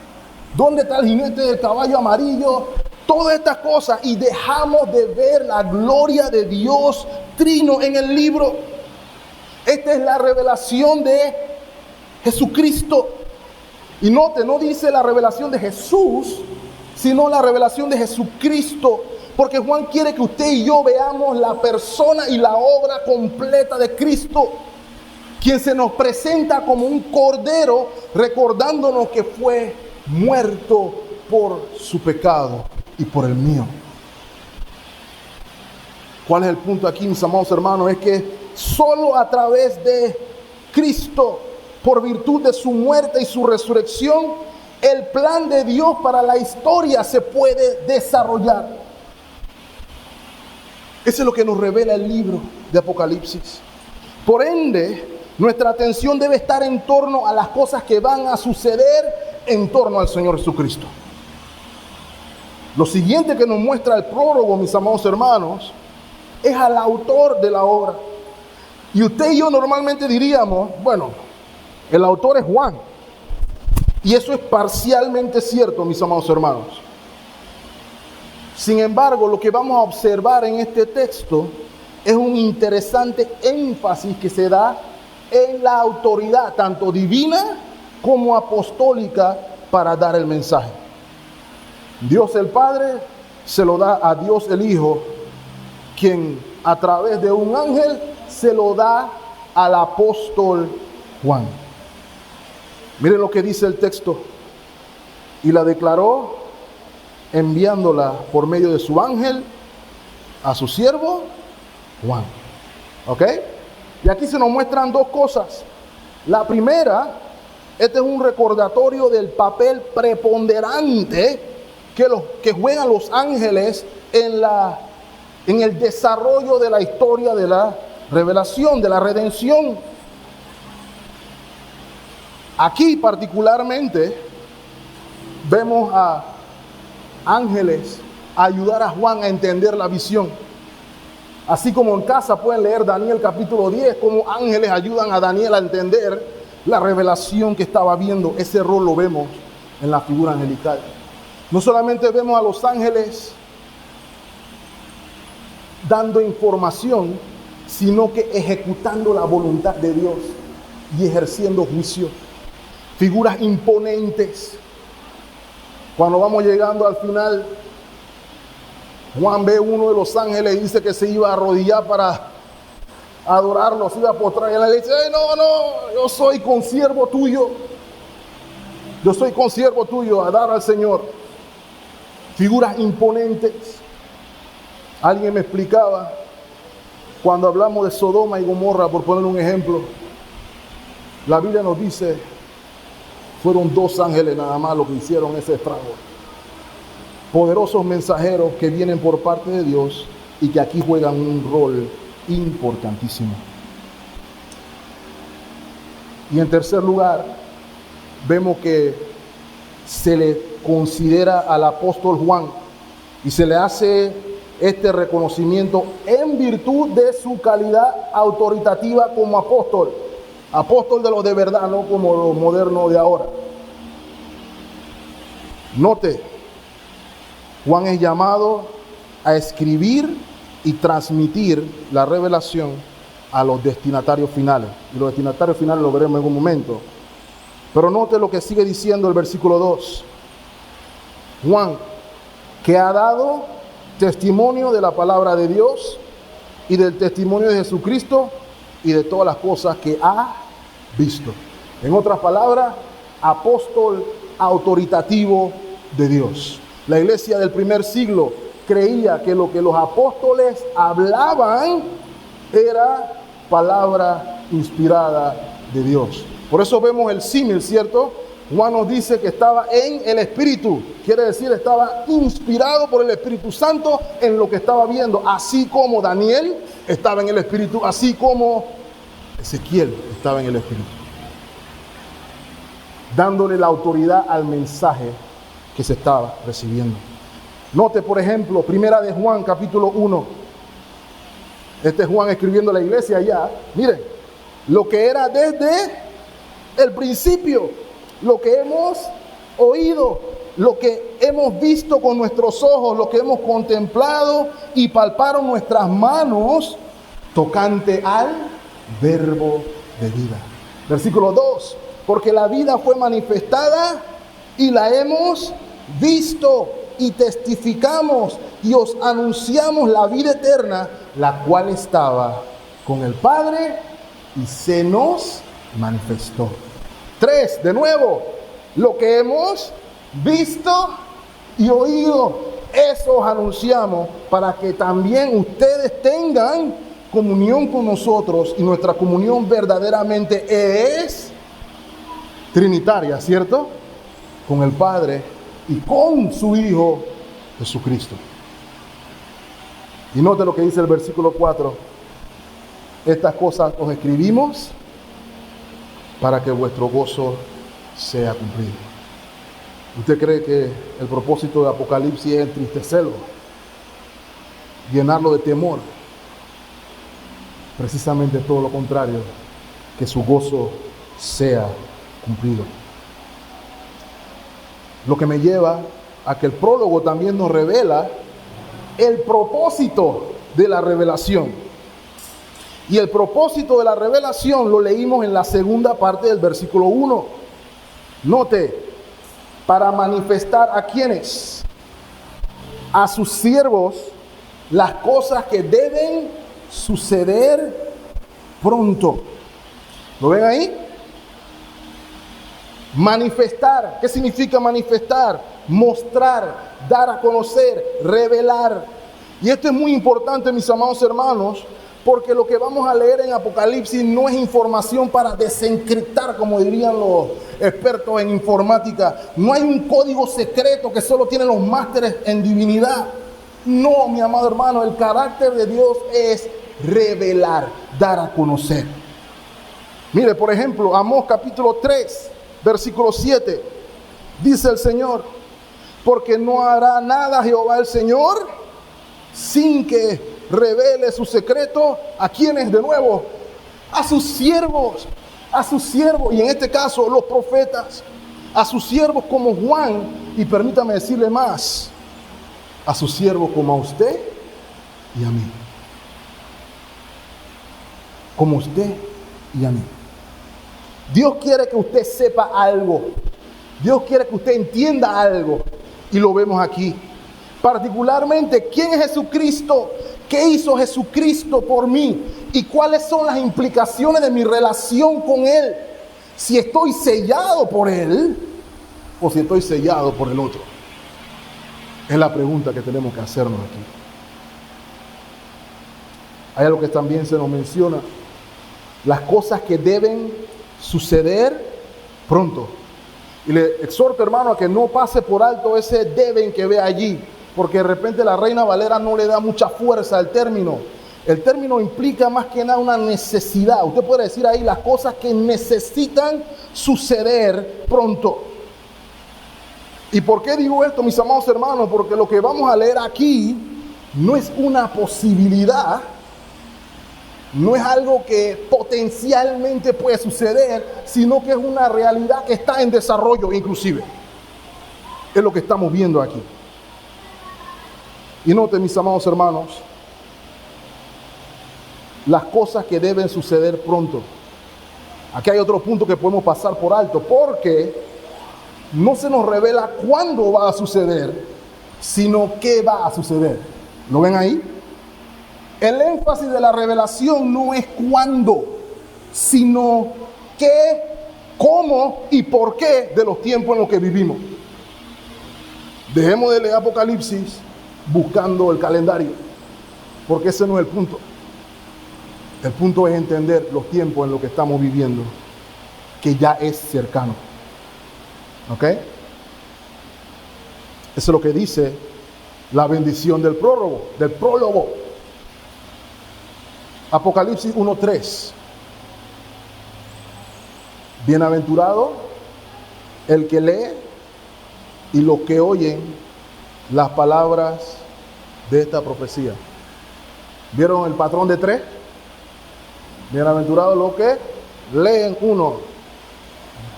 ¿Dónde está el jinete del caballo amarillo? Todas estas cosas, y dejamos de ver la gloria de Dios trino en el libro. Esta es la revelación de Jesucristo. Y note, no dice la revelación de Jesús, sino la revelación de Jesucristo. Porque Juan quiere que usted y yo veamos la persona y la obra completa de Cristo, quien se nos presenta como un cordero, recordándonos que fue muerto por su pecado y por el mío. ¿Cuál es el punto aquí, mis amados hermanos? Es que solo a través de Cristo, por virtud de su muerte y su resurrección, el plan de Dios para la historia se puede desarrollar. Eso es lo que nos revela el libro de Apocalipsis. Por ende, nuestra atención debe estar en torno a las cosas que van a suceder en torno al Señor Jesucristo. Lo siguiente que nos muestra el prólogo, mis amados hermanos, es al autor de la obra. Y usted y yo normalmente diríamos, bueno, el autor es Juan. Y eso es parcialmente cierto, mis amados hermanos. Sin embargo, lo que vamos a observar en este texto es un interesante énfasis que se da en la autoridad, tanto divina como apostólica, para dar el mensaje. Dios el Padre se lo da a Dios el Hijo, quien a través de un ángel se lo da al apóstol Juan. Miren lo que dice el texto: y la declaró enviándola por medio de su ángel a su siervo Juan. ¿Ok? Y aquí se nos muestran dos cosas. La primera, este es un recordatorio del papel preponderante que juegan los ángeles en el desarrollo de la historia de la revelación, de la redención. Aquí particularmente vemos a ángeles ayudar a Juan a entender la visión. Así como en casa pueden leer Daniel capítulo 10, como ángeles ayudan a Daniel a entender la revelación que estaba viendo. Ese rol lo vemos en la figura angelical. No solamente vemos a los ángeles dando información, sino que ejecutando la voluntad de Dios y ejerciendo juicio. Figuras imponentes. Cuando vamos llegando al final, Juan ve uno de los ángeles y dice que se iba a arrodillar para adorarlo, se iba a postrar. Y él le dice: no, yo soy consiervo tuyo. Yo soy consiervo tuyo a dar al Señor. Figuras imponentes. Alguien me explicaba, cuando hablamos de Sodoma y Gomorra, por poner un ejemplo, la Biblia nos dice, fueron 2 ángeles nada más los que hicieron ese estrago. Poderosos mensajeros que vienen por parte de Dios y que aquí juegan un rol importantísimo. Y en tercer lugar, vemos que se le considera al apóstol Juan y se le hace este reconocimiento en virtud de su calidad autoritativa como apóstol. Apóstol de los de verdad, no como los modernos de ahora. Note, Juan es llamado a escribir y transmitir la revelación a los destinatarios finales. Y los destinatarios finales lo veremos en un momento. Pero note lo que sigue diciendo el versículo 2. Juan, que ha dado testimonio de la palabra de Dios y del testimonio de Jesucristo y de todas las cosas que ha visto. En otras palabras, apóstol autoritativo de Dios. La iglesia del primer siglo creía que lo que los apóstoles hablaban era palabra inspirada de Dios. Por eso vemos el símil, ¿cierto? Juan nos dice que estaba en el Espíritu. Quiere decir, estaba inspirado por el Espíritu Santo en lo que estaba viendo. Así como Daniel estaba en el Espíritu, así como Ezequiel estaba en el Espíritu. Dándole la autoridad al mensaje que se estaba recibiendo. Note, por ejemplo, primera de Juan, capítulo 1. Este es Juan escribiendo a la iglesia allá. Miren, lo que era desde el principio, lo que hemos oído, lo que hemos visto con nuestros ojos, lo que hemos contemplado y palparon nuestras manos tocante al verbo de vida. Versículo 2, porque la vida fue manifestada y la hemos visto y testificamos y os anunciamos la vida eterna, la cual estaba con el Padre y se nos manifestó. 3, de nuevo, lo que hemos visto y oído, eso os anunciamos para que también ustedes tengan comunión con nosotros, y nuestra comunión verdaderamente es trinitaria, ¿cierto? Con el Padre y con su Hijo Jesucristo. Y note lo que dice el versículo 4. Estas cosas os escribimos para que vuestro gozo sea cumplido. ¿Usted cree que el propósito de Apocalipsis es entristecerlo? Llenarlo de temor. Precisamente todo lo contrario, que su gozo sea cumplido. Lo que me lleva a que el prólogo también nos revela el propósito de la revelación. Y el propósito de la revelación lo leímos en la segunda parte del versículo 1. Note, para manifestar a quienes, a sus siervos, las cosas que deben suceder pronto. ¿Lo ven ahí? Manifestar. ¿Qué significa manifestar? Mostrar, dar a conocer, revelar. Y esto es muy importante, mis amados hermanos, porque lo que vamos a leer en Apocalipsis no es información para desencriptar, como dirían los expertos en informática. No hay un código secreto que solo tienen los másteres en divinidad. No, mi amado hermano, el carácter de Dios es revelar, dar a conocer. Mire, por ejemplo, Amós capítulo 3, versículo 7. Dice el Señor, porque no hará nada Jehová el Señor sin que revele su secreto. ¿A quiénes de nuevo? A sus siervos, y en este caso los profetas, a sus siervos como Juan, y permítame decirle más, a sus siervos como a usted y a mí. Como usted y a mí. Dios quiere que usted sepa algo. Dios quiere que usted entienda algo. Y lo vemos aquí. Particularmente, ¿quién es Jesucristo? ¿Qué hizo Jesucristo por mí? ¿Y cuáles son las implicaciones de mi relación con Él? Si estoy sellado por Él o si estoy sellado por el otro. Es la pregunta que tenemos que hacernos aquí. Hay algo que también se nos menciona. Las cosas que deben suceder pronto. Y le exhorto, hermano, a que no pase por alto ese deben que ve allí. Porque de repente la Reina Valera no le da mucha fuerza al término. El término implica más que nada una necesidad. Usted puede decir ahí las cosas que necesitan suceder pronto. ¿Y por qué digo esto, mis amados hermanos? Porque lo que vamos a leer aquí no es una posibilidad, no es algo que potencialmente puede suceder, sino que es una realidad que está en desarrollo inclusive. Es lo que estamos viendo aquí. Y noten, mis amados hermanos, las cosas que deben suceder pronto. Aquí hay otro punto que podemos pasar por alto, porque no se nos revela cuándo va a suceder, sino qué va a suceder. ¿Lo ven ahí? El énfasis de la revelación no es cuándo, sino qué, cómo y por qué de los tiempos en los que vivimos. Dejemos de leer Apocalipsis buscando el calendario, porque ese no es el punto. El punto es entender los tiempos en los que estamos viviendo, que ya es cercano. ¿Ok? Eso es lo que dice la bendición del prólogo. Apocalipsis 1:3. Bienaventurado el que lee y los que oyen las palabras de esta profecía. ¿Vieron el patrón de 3? Bienaventurados los que leen, 1.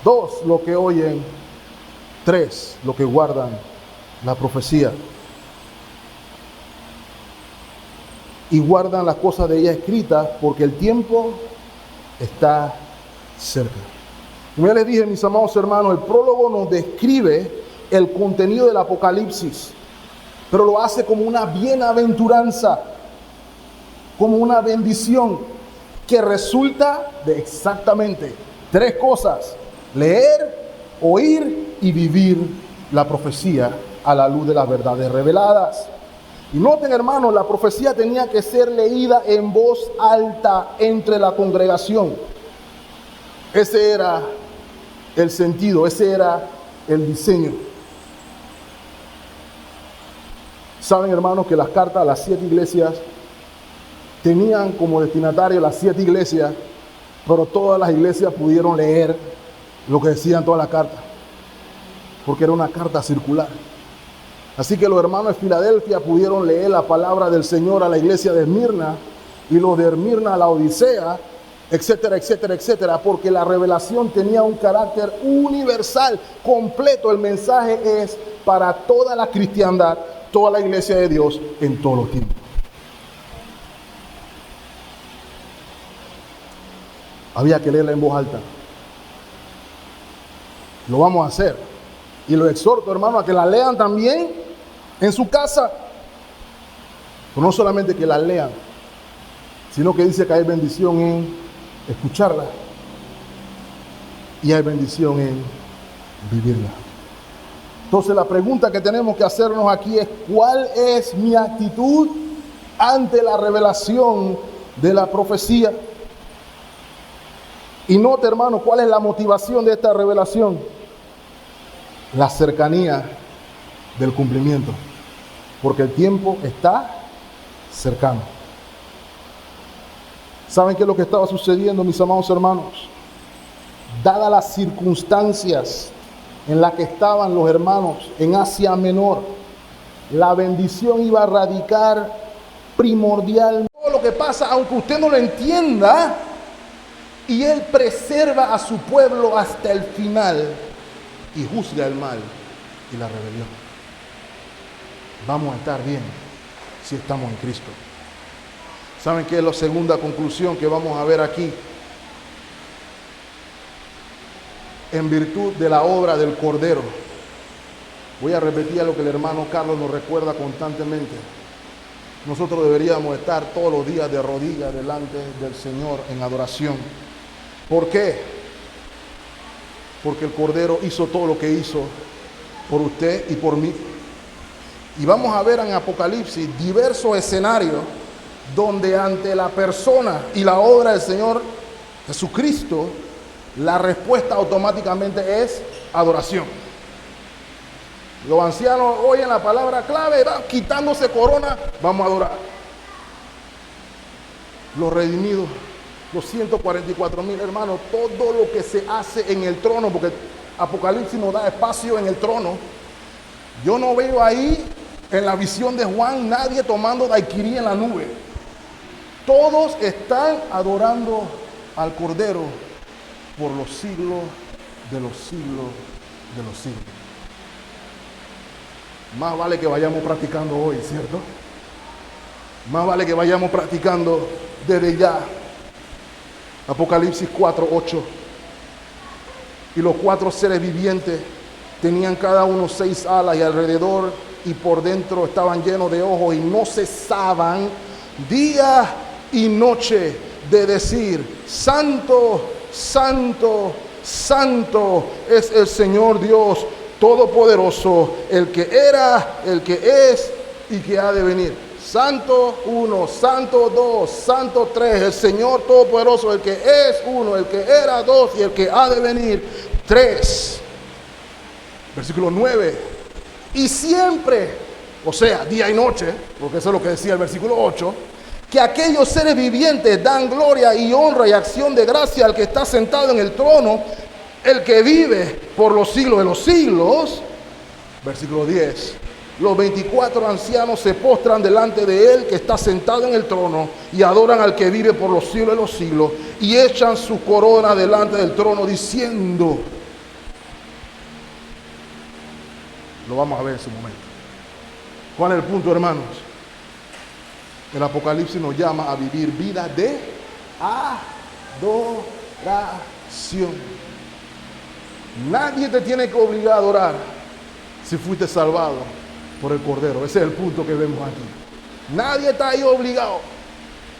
2, los que oyen. 3, los que guardan la profecía. Y guardan las cosas de ella escritas, porque el tiempo está cerca. Como ya les dije, mis amados hermanos, el prólogo nos describe el contenido del Apocalipsis, pero lo hace como una bienaventuranza, como una bendición, que resulta de exactamente 3 cosas: leer, oír y vivir la profecía a la luz de las verdades reveladas. Y noten, hermanos, la profecía tenía que ser leída en voz alta entre la congregación. Ese era el sentido, ese era el diseño. Saben, hermanos, que las cartas a las 7 iglesias tenían como destinatario las 7 iglesias, pero todas las iglesias pudieron leer lo que decían todas las cartas, porque era una carta circular. Así que los hermanos de Filadelfia pudieron leer la palabra del Señor a la iglesia de Esmirna, y los de Esmirna a la Odisea, etcétera, etcétera, etcétera, porque la revelación tenía un carácter universal, completo. El mensaje es para toda la cristiandad, toda la iglesia de Dios en todos los tiempos. Había que leerla en voz alta. Lo vamos a hacer. Y los exhorto, hermano, a que la lean también en su casa. Pero no solamente que la lean, sino que dice que hay bendición en escucharla y hay bendición en vivirla. Entonces la pregunta que tenemos que hacernos aquí es: ¿cuál es mi actitud ante la revelación de la profecía? Y note, hermano, ¿cuál es la motivación de esta revelación? La cercanía del cumplimiento, porque el tiempo está cercano. ¿Saben qué es lo que estaba sucediendo, mis amados hermanos? Dadas las circunstancias en las que estaban los hermanos en Asia Menor, la bendición iba a radicar primordialmente. Todo lo que pasa, aunque usted no lo entienda, y Él preserva a su pueblo hasta el final y juzga el mal y la rebelión. Vamos a estar bien si estamos en Cristo. ¿Saben qué es la segunda conclusión que vamos a ver aquí? En virtud de la obra del Cordero, Voy a repetir lo que el hermano Carlos nos recuerda constantemente. Nosotros deberíamos estar todos los días de rodillas delante del Señor en adoración. ¿Por qué? Porque el Cordero hizo todo lo que hizo por usted y por mí. Y vamos a ver en Apocalipsis diversos escenarios donde ante la persona y la obra del Señor Jesucristo, la respuesta automáticamente es adoración. Los ancianos oyen la palabra clave, van quitándose corona, vamos a adorar. Los redimidos, los 144,000 hermanos, todo lo que se hace en el trono, porque Apocalipsis nos da espacio en el trono. Yo no veo ahí en la visión de Juan nadie tomando daiquiri en la nube. Todos están adorando al Cordero por los siglos de los siglos de los siglos. Más vale que vayamos practicando hoy, ¿cierto? Más vale que vayamos practicando desde ya. Apocalipsis 4:8. Y los 4 seres vivientes tenían cada uno 6 alas y alrededor y por dentro estaban llenos de ojos y no cesaban día y noche de decir: Santo, Santo, Santo es el Señor Dios Todopoderoso, el que era, el que es y que ha de venir. Santo 1, Santo 2, Santo 3, el Señor Todopoderoso, el que es 1, el que era 2 y el que ha de venir 3. Versículo 9. Y siempre, o sea, día y noche, porque eso es lo que decía el versículo 8, que aquellos seres vivientes dan gloria y honra y acción de gracia al que está sentado en el trono, el que vive por los siglos de los siglos. Versículo 10. Los 24 ancianos se postran delante de él que está sentado en el trono y adoran al que vive por los siglos de los siglos y echan su corona delante del trono diciendo, lo vamos a ver en su momento. ¿Cuál es el punto, hermanos? El Apocalipsis nos llama a vivir vida de adoración. Nadie te tiene que obligar a adorar si fuiste salvado por el Cordero. Ese es el punto que vemos aquí. Nadie está ahí obligado.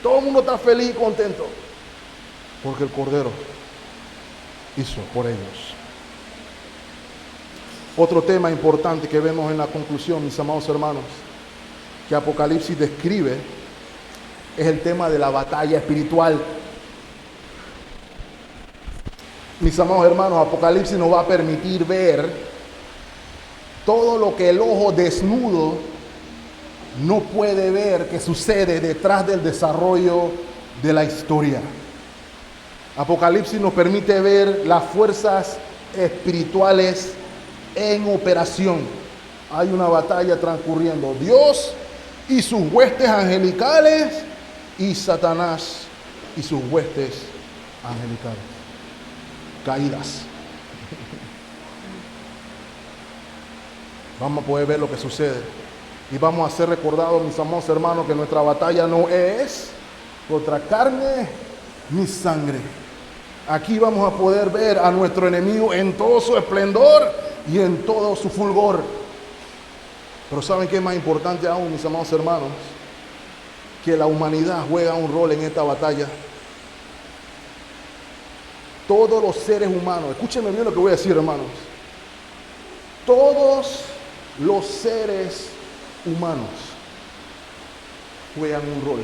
Todo el mundo está feliz y contento porque el Cordero hizo por ellos. Otro tema importante que vemos en la conclusión, mis amados hermanos, que Apocalipsis describe, es el tema de la batalla espiritual. Mis amados hermanos, Apocalipsis nos va a permitir ver todo lo que el ojo desnudo no puede ver que sucede detrás del desarrollo de la historia. Apocalipsis nos permite ver las fuerzas espirituales en operación. Hay una batalla transcurriendo. Dios y sus huestes angelicales y Satanás y sus huestes angelicales caídas. Vamos a poder ver lo que sucede y vamos a ser recordados, mis amados hermanos, que nuestra batalla no es contra carne ni sangre. Aquí vamos a poder ver a nuestro enemigo en todo su esplendor y en todo su fulgor. Pero ¿saben qué es más importante aún, mis amados hermanos? Que la humanidad juega un rol en esta batalla. Todos los seres humanos, escúchenme bien lo que voy a decir, hermanos. Todos los seres humanos juegan un rol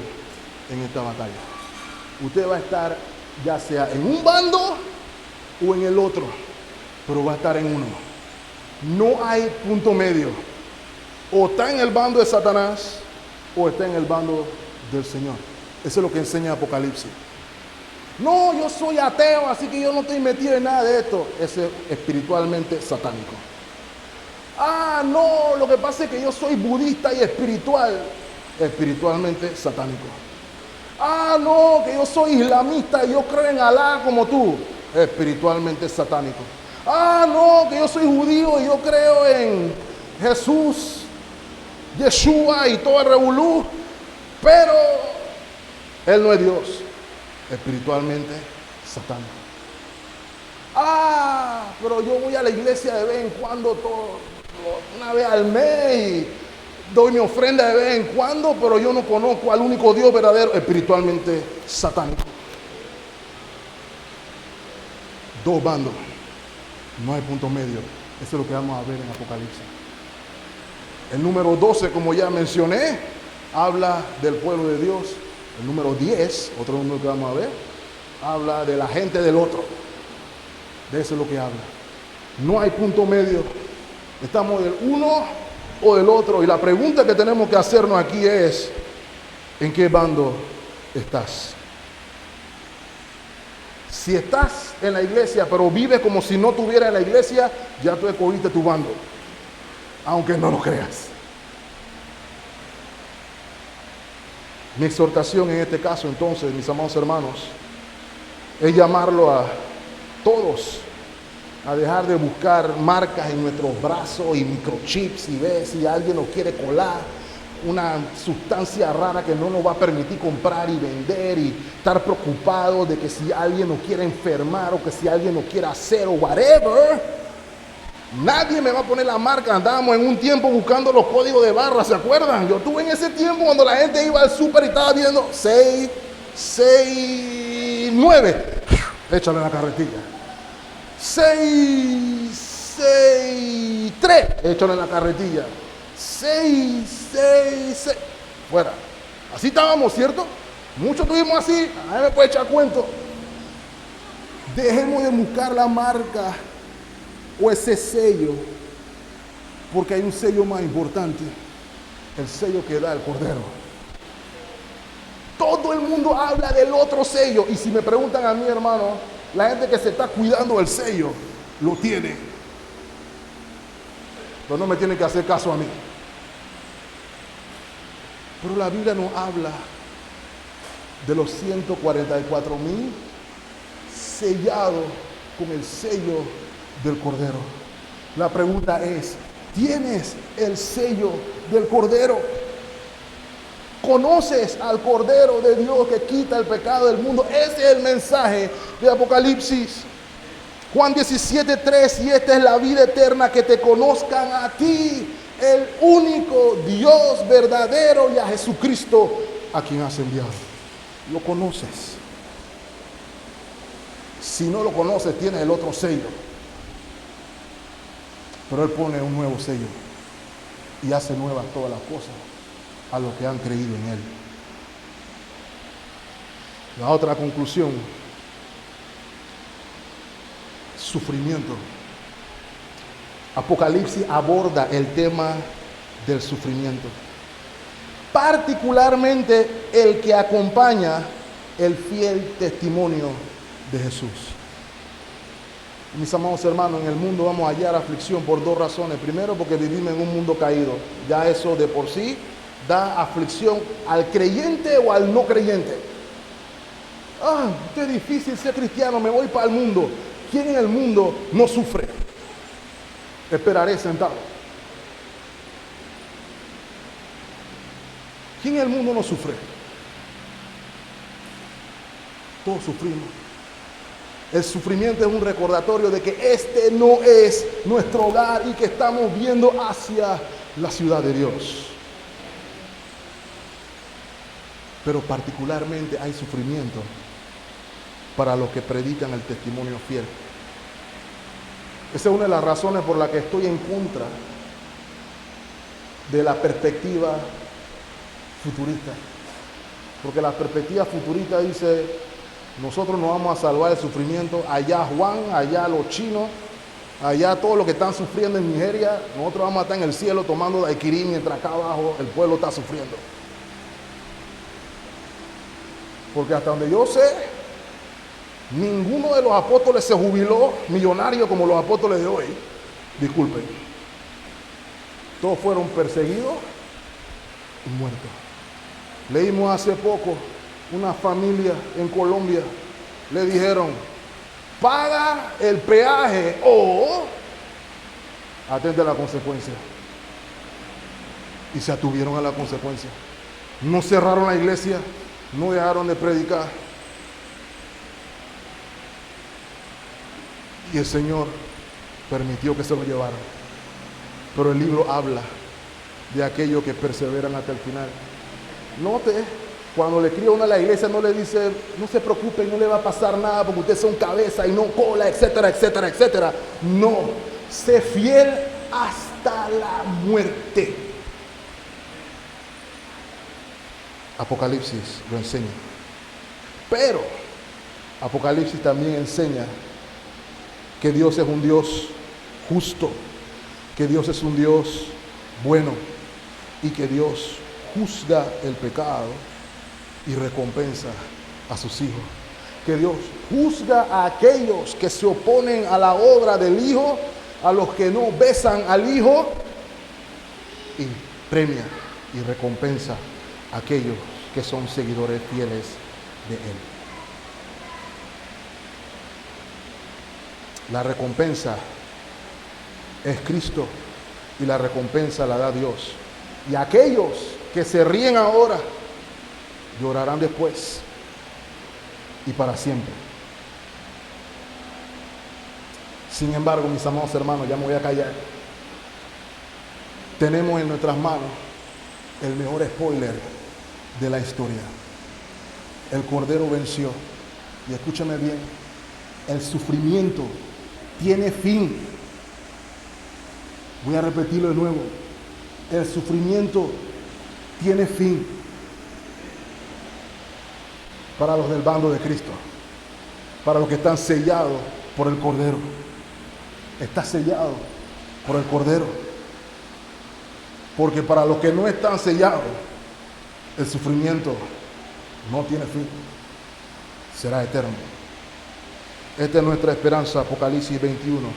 en esta batalla. Usted va a estar ya sea en un bando o en el otro, pero va a estar en uno. No hay punto medio. O está en el bando de Satanás o está en el bando del Señor. Eso es lo que enseña Apocalipsis. No, yo soy ateo, así que yo no estoy metido en nada de esto. Eso es espiritualmente satánico. Ah, no, lo que pasa es que yo soy budista y espiritualmente satánico. Ah, no, que yo soy islamista y yo creo en Alá como tú, espiritualmente satánico. Ah, no, que yo soy judío y yo creo en Jesús, Yeshua y todo el revolú, pero Él no es Dios, espiritualmente satánico. Ah, pero yo voy a la iglesia de vez en cuando todo. una vez al mes y doy mi ofrenda de vez en cuando, pero yo no conozco al único Dios verdadero, espiritualmente satánico. Dos bandos, no hay punto medio. Eso es lo que vamos a ver en Apocalipsis. El número 12, como ya mencioné, habla del pueblo de Dios. El número 10, otro número que vamos a ver, habla de la gente del otro. De eso es lo que habla. No hay punto medio. Estamos del uno o del otro. Y la pregunta que tenemos que hacernos aquí es, ¿en qué bando estás? Si estás en la iglesia, pero vives como si no estuvieras en la iglesia, ya tú escogiste tu bando, aunque no lo creas. Mi exhortación en este caso, entonces, mis amados hermanos, es llamarlo a todos a dejar de buscar marcas en nuestros brazos y microchips y ver si alguien nos quiere colar una sustancia rara que no nos va a permitir comprar y vender y estar preocupado de que si alguien nos quiere enfermar o que si alguien nos quiere hacer o whatever. Nadie me va a poner la marca. Andábamos en un tiempo buscando los códigos de barra, ¿se acuerdan? Yo estuve en ese tiempo cuando la gente iba al súper y estaba viendo 6, 6, 9. Échale en la carretilla. 6, 6, 3. Échale en la carretilla. 6, 6, 6. Fuera. Así estábamos, ¿cierto? Muchos estuvimos así. A mí me puede echar cuento. Dejemos de buscar la marca o ese sello, porque hay un sello más importante, el sello que da el Cordero. Todo el mundo habla del otro sello, y si me preguntan a mí, hermano, la gente que se está cuidando del sello, lo tiene. Pero no me tienen que hacer caso a mí. Pero la Biblia nos habla de los 144,000 sellados con el sello del Cordero. La pregunta es, ¿tienes el sello del Cordero? ¿Conoces al Cordero de Dios que quita el pecado del mundo? Ese es el mensaje de Apocalipsis. Juan 17:3, y esta es la vida eterna, que te conozcan a ti, el único Dios verdadero, y a Jesucristo a quien has enviado. ¿Lo conoces? Si no lo conoces, tienes el otro sello. Pero Él pone un nuevo sello y hace nuevas todas las cosas a los que han creído en Él. La otra conclusión, sufrimiento. Apocalipsis aborda el tema del sufrimiento, particularmente el que acompaña el fiel testimonio de Jesús. Mis amados hermanos, en el mundo vamos a hallar aflicción por dos razones. Primero, porque vivimos en un mundo caído. Ya eso de por sí da aflicción al creyente o al no creyente. Qué difícil ser cristiano, me voy para el mundo. ¿Quién en el mundo no sufre? Esperaré sentado. ¿Quién en el mundo no sufre? Todos sufrimos. El sufrimiento es un recordatorio de que este no es nuestro hogar y que estamos viendo hacia la ciudad de Dios. Pero particularmente hay sufrimiento para los que predican el testimonio fiel. Esa es una de las razones por las que estoy en contra de la perspectiva futurista. Porque la perspectiva futurista dice, nosotros nos vamos a salvar del sufrimiento. Allá Juan, allá los chinos, allá todos los que están sufriendo en Nigeria, nosotros vamos a estar en el cielo tomando daiquiri mientras acá abajo el pueblo está sufriendo. Porque hasta donde yo sé, ninguno de los apóstoles se jubiló millonario como los apóstoles de hoy. Disculpen. Todos fueron perseguidos y muertos. Leímos hace poco una familia en Colombia, le dijeron, paga el peaje o atende a la consecuencia. Y se atuvieron a la consecuencia. No cerraron la iglesia, no dejaron de predicar. Y el Señor permitió que se lo llevaran. Pero el libro habla de aquellos que perseveran hasta el final. Note, cuando le escribe uno a la iglesia no le dice, no se preocupe, no le va a pasar nada porque ustedes son cabeza y no cola, etcétera, etcétera, etcétera. No, sé fiel hasta la muerte. Apocalipsis lo enseña. Pero Apocalipsis también enseña que Dios es un Dios justo, que Dios es un Dios bueno y que Dios juzga el pecado y recompensa a sus hijos. Que Dios juzga a aquellos que se oponen a la obra del Hijo, a los que no besan al Hijo, y premia y recompensa a aquellos que son seguidores fieles de Él. La recompensa es Cristo y la recompensa la da Dios. Y aquellos que se ríen ahora llorarán después y para siempre. Sin embargo, mis amados hermanos, ya me voy a callar. Tenemos en nuestras manos el mejor spoiler de la historia. El Cordero venció. Y escúchame bien, el sufrimiento tiene fin. Voy a repetirlo de nuevo. El sufrimiento tiene fin para los del bando de Cristo, para los que están sellados por el Cordero. Está sellado por el Cordero. Porque para los que no están sellados, el sufrimiento no tiene fin. Será eterno. Esta es nuestra esperanza, Apocalipsis 21,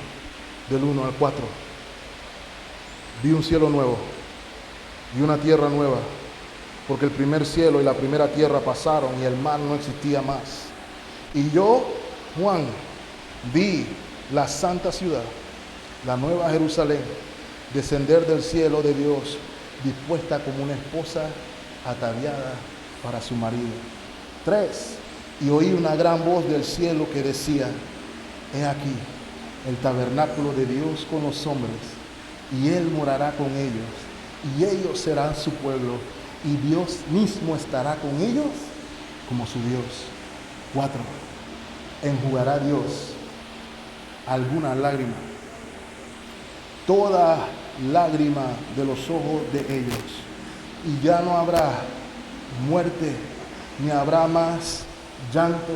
del 1 al 4. Vi un cielo nuevo y una tierra nueva, porque el primer cielo y la primera tierra pasaron y el mar no existía más. Y yo, Juan, vi la santa ciudad, la nueva Jerusalén, descender del cielo de Dios, dispuesta como una esposa ataviada para su marido. 3. Y oí una gran voz del cielo que decía: he aquí el tabernáculo de Dios con los hombres, y Él morará con ellos, y ellos serán su pueblo, y Dios mismo estará con ellos como su Dios. 4. Enjugará Dios alguna lágrima, toda lágrima de los ojos de ellos, y ya no habrá muerte, ni habrá más llanto,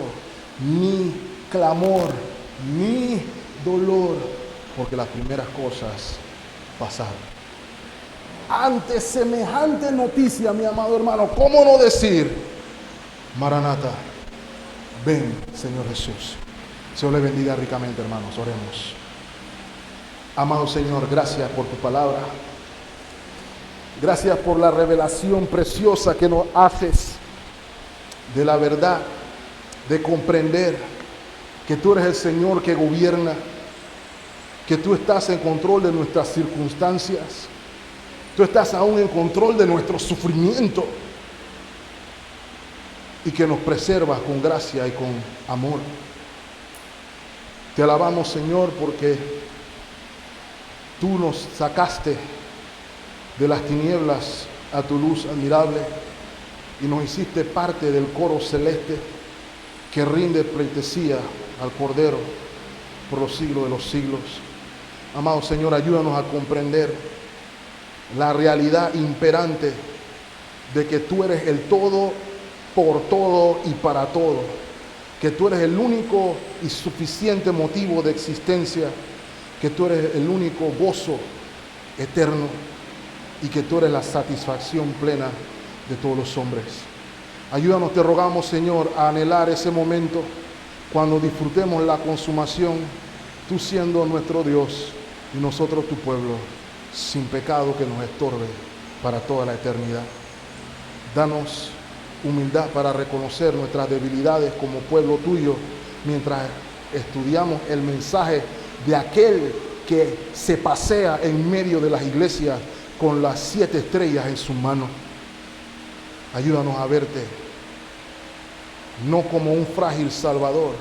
ni clamor, ni dolor, porque las primeras cosas pasaron. Ante semejante noticia, mi amado hermano, ¿cómo no decir: Maranata, ven, Señor Jesús? Dios le bendiga ricamente, hermanos. Oremos. Amado Señor, gracias por tu palabra. Gracias por la revelación preciosa que nos haces de la verdad, de comprender que tú eres el Señor que gobierna, que tú estás en control de nuestras circunstancias, tú estás aún en control de nuestro sufrimiento y que nos preservas con gracia y con amor. Te alabamos, Señor, porque tú nos sacaste de las tinieblas a tu luz admirable y nos hiciste parte del coro celeste que rinde pleitesía al Cordero por los siglos de los siglos. Amado Señor, ayúdanos a comprender la realidad imperante de que tú eres el todo, por todo y para todo, que tú eres el único y suficiente motivo de existencia, que tú eres el único gozo eterno y que tú eres la satisfacción plena de todos los hombres. Ayúdanos, te rogamos, Señor, a anhelar ese momento cuando disfrutemos la consumación, tú siendo nuestro Dios y nosotros tu pueblo, sin pecado que nos estorbe para toda la eternidad. Danos humildad para reconocer nuestras debilidades como pueblo tuyo mientras estudiamos el mensaje de aquel que se pasea en medio de las iglesias con las 7 estrellas en su mano. Ayúdanos a verte no como un frágil salvador,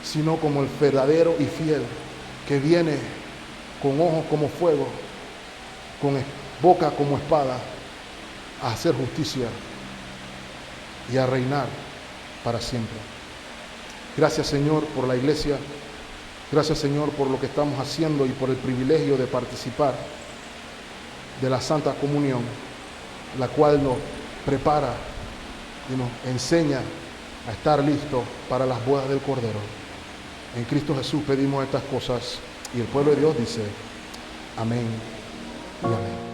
sino como el verdadero y fiel que viene con ojos como fuego con boca como espada, a hacer justicia y a reinar para siempre. Gracias, Señor, por la iglesia. Gracias, Señor, por lo que estamos haciendo y por el privilegio de participar de la Santa Comunión, la cual nos prepara y nos enseña a estar listos para las bodas del Cordero. En Cristo Jesús pedimos estas cosas y el pueblo de Dios dice amén y amén.